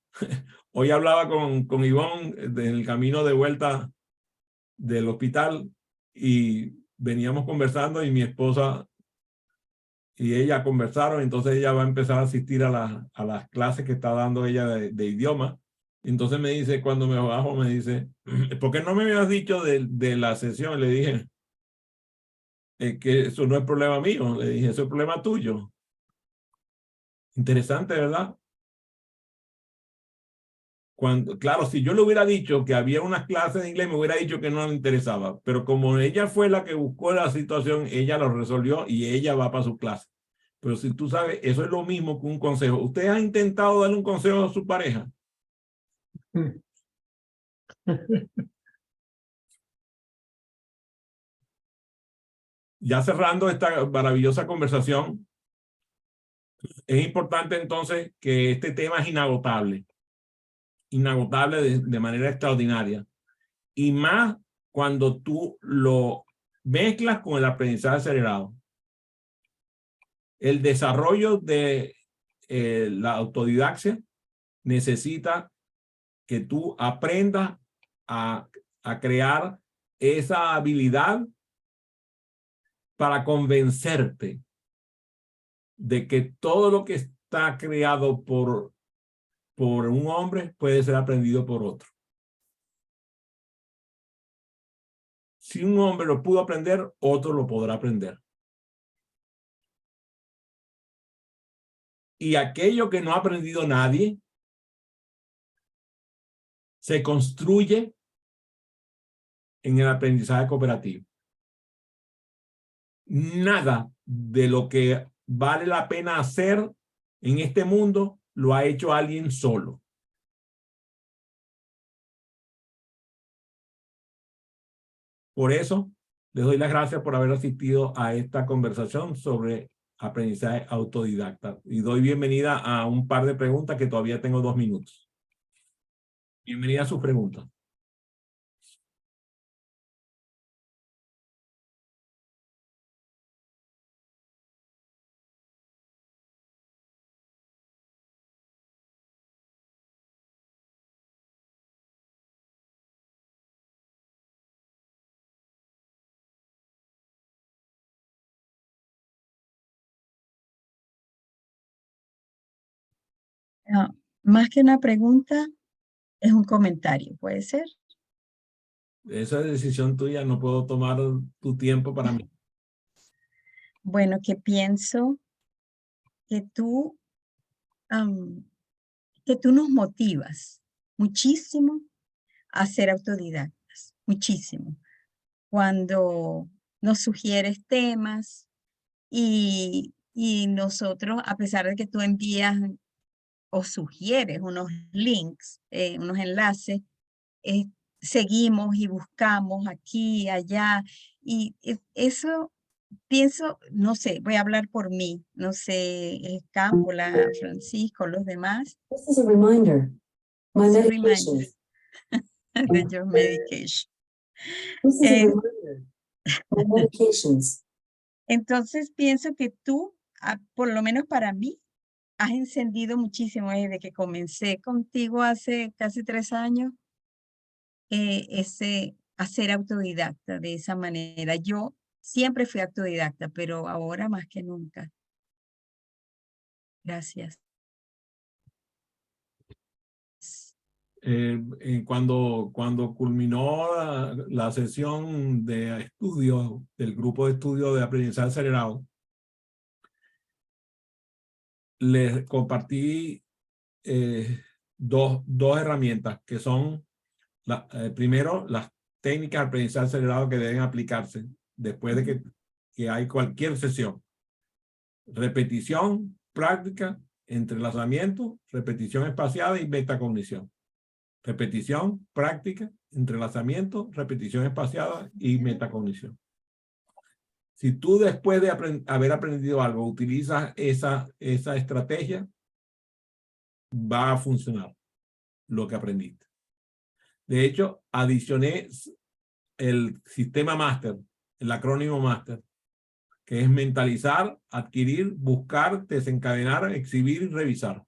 Hoy hablaba con Ivonne en el camino de vuelta del hospital y veníamos conversando y mi esposa y ella conversaron, entonces ella va a empezar a asistir a las clases que está dando ella de idioma. Entonces me dice, cuando me bajo, me dice, ¿por qué no me habías dicho de la sesión? Le dije, que eso no es problema mío. Le dije, eso es problema tuyo. Interesante, ¿verdad? Claro, si yo le hubiera dicho que había unas clases de inglés, me hubiera dicho que no le interesaba. Pero como ella fue la que buscó la situación, ella lo resolvió y ella va para su clase. Pero si tú sabes, eso es lo mismo que un consejo. ¿Usted ha intentado darle un consejo a su pareja? Ya cerrando esta maravillosa conversación, es importante entonces que este tema es inagotable. Inagotable de manera extraordinaria. Y más cuando tú lo mezclas con el aprendizaje acelerado. El desarrollo de la autodidaxia necesita que tú aprendas a crear esa habilidad para convencerte de que todo lo que está creado por un hombre puede ser aprendido por otro. Si un hombre lo pudo aprender, otro lo podrá aprender. Y aquello que no ha aprendido nadie se construye en el aprendizaje cooperativo. Nada de lo que vale la pena hacer en este mundo lo ha hecho alguien solo. Por eso, les doy las gracias por haber asistido a esta conversación sobre aprendizaje autodidacta. Y doy bienvenida a un par de preguntas que todavía tengo 2 minutos. Bienvenida a sus preguntas. No, más que una pregunta, es un comentario, ¿puede ser? Esa es decisión tuya, no puedo tomar tu tiempo para mí. Bueno, que pienso que tú nos motivas muchísimo a ser autodidactas, muchísimo. Cuando nos sugieres temas y nosotros, a pesar de que tú envías o sugieres unos links, unos enlaces, seguimos y buscamos aquí y allá. Y eso pienso, no sé, voy a hablar por mí, no sé, Escápola, Francisco, los demás. This is a reminder. My It's a medications. reminder de your medication. This is a Eh, reminder. My medications. Entonces pienso que tú por lo menos para mí, has encendido muchísimo desde que comencé contigo hace casi 3 años, a ser autodidacta de esa manera. Yo siempre fui autodidacta, pero ahora más que nunca. Gracias. Cuando culminó la sesión de estudio del grupo de estudio de aprendizaje acelerado, les compartí dos herramientas que son, primero, las técnicas de aprendizaje acelerado que deben aplicarse después de que hay cualquier sesión. Repetición, práctica, entrelazamiento, repetición espaciada y metacognición. Repetición, práctica, entrelazamiento, repetición espaciada y metacognición. Si tú después de haber aprendido algo utilizas esa estrategia, va a funcionar lo que aprendiste. De hecho, adicioné el sistema máster, el acrónimo máster, que es mentalizar, adquirir, buscar, desencadenar, exhibir y revisar.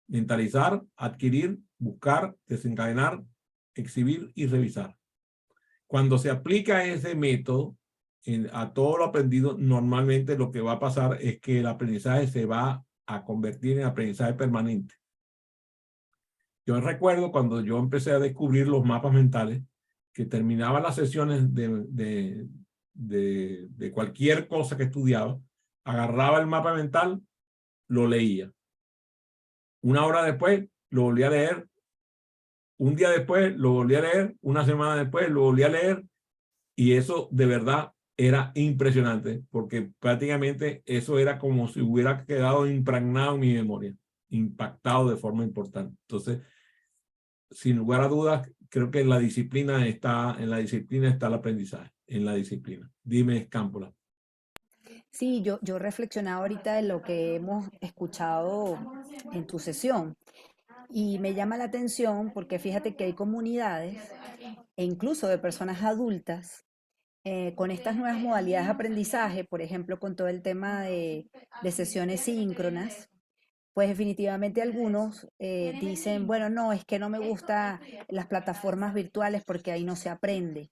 Mentalizar, adquirir, buscar, desencadenar, exhibir y revisar. Cuando se aplica ese método a todo lo aprendido, normalmente lo que va a pasar es que el aprendizaje se va a convertir en aprendizaje permanente. Yo recuerdo cuando yo empecé a descubrir los mapas mentales, que terminaba las sesiones de cualquier cosa que estudiaba, agarraba el mapa mental, lo leía. Una hora después lo volví a leer, un día después lo volví a leer, una semana después lo volví a leer, y eso de verdad era impresionante, porque prácticamente eso era como si hubiera quedado impregnado en mi memoria, impactado de forma importante. Entonces, sin lugar a dudas, creo que en la disciplina está el aprendizaje, en la disciplina. Dime, Cámpola. Sí, yo reflexionaba ahorita de lo que hemos escuchado en tu sesión y me llama la atención porque fíjate que hay comunidades e incluso de personas adultas con estas nuevas modalidades de aprendizaje, por ejemplo, con todo el tema de sesiones síncronas, pues definitivamente algunos dicen, bueno, no, es que no me gustan las plataformas virtuales porque ahí no se aprende.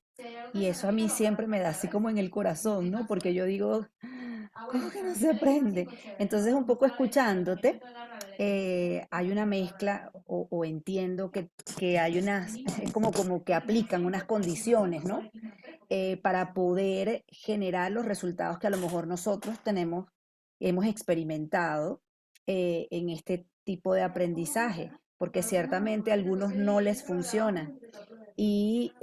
Y eso a mí siempre me da así como en el corazón, ¿no? Porque yo digo, ¿cómo que no se aprende? Entonces, un poco escuchándote, hay una mezcla o entiendo que hay unas, es como que aplican unas condiciones, ¿no? Para poder generar los resultados que a lo mejor nosotros hemos experimentado en este tipo de aprendizaje, porque ciertamente a algunos no les funciona. Y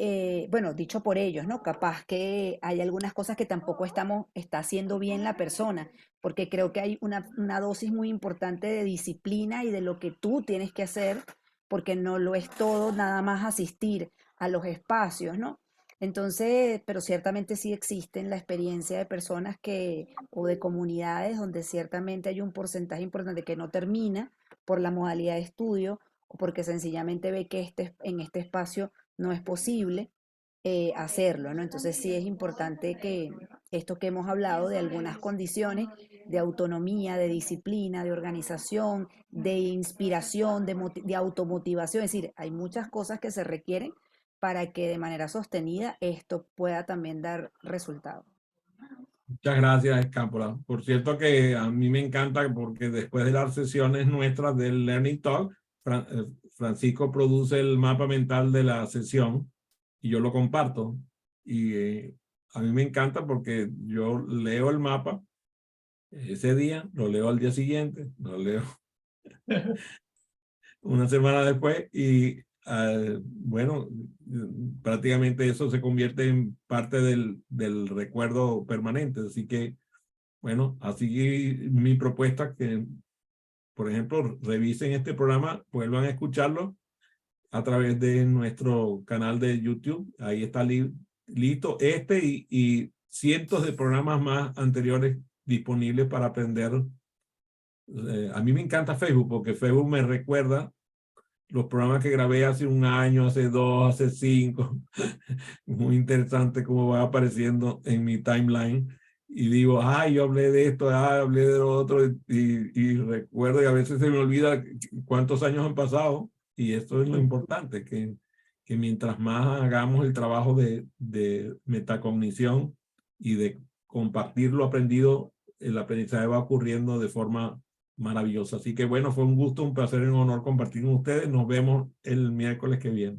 bueno, dicho por ellos, ¿no? Capaz que hay algunas cosas que tampoco está haciendo bien la persona, porque creo que hay una dosis muy importante de disciplina y de lo que tú tienes que hacer, porque no lo es todo nada más asistir a los espacios, ¿no? Entonces, pero ciertamente sí existen la experiencia de personas o de comunidades donde ciertamente hay un porcentaje importante que no termina por la modalidad de estudio o porque sencillamente ve que en este espacio no es posible hacerlo, ¿no? Entonces sí es importante que esto que hemos hablado de algunas condiciones de autonomía, de disciplina, de organización, de inspiración, de automotivación, es decir, hay muchas cosas que se requieren para que de manera sostenida esto pueda también dar resultados. Muchas gracias, Cámpola. Por cierto que a mí me encanta porque después de las sesiones nuestras del Learning Talk, Francisco produce el mapa mental de la sesión y yo lo comparto. Y a mí me encanta porque yo leo el mapa ese día, lo leo al día siguiente, lo leo una semana después y bueno, prácticamente eso se convierte en parte del recuerdo permanente. Así que, bueno, así mi propuesta que, por ejemplo, revisen este programa, vuelvan a escucharlo a través de nuestro canal de YouTube. Ahí está listo y cientos de programas más anteriores disponibles para aprender. A mí me encanta Facebook porque Facebook me recuerda los programas que grabé hace un año, hace 2, hace 5. Muy interesante cómo va apareciendo en mi timeline. y digo, ay, yo hablé de esto, hablé de lo otro, y recuerdo que a veces se me olvida cuántos años han pasado, y esto es lo importante, que mientras más hagamos el trabajo de metacognición y de compartir lo aprendido, el aprendizaje va ocurriendo de forma maravillosa. Así que bueno, fue un gusto, un placer, un honor compartir con ustedes. Nos vemos el miércoles que viene.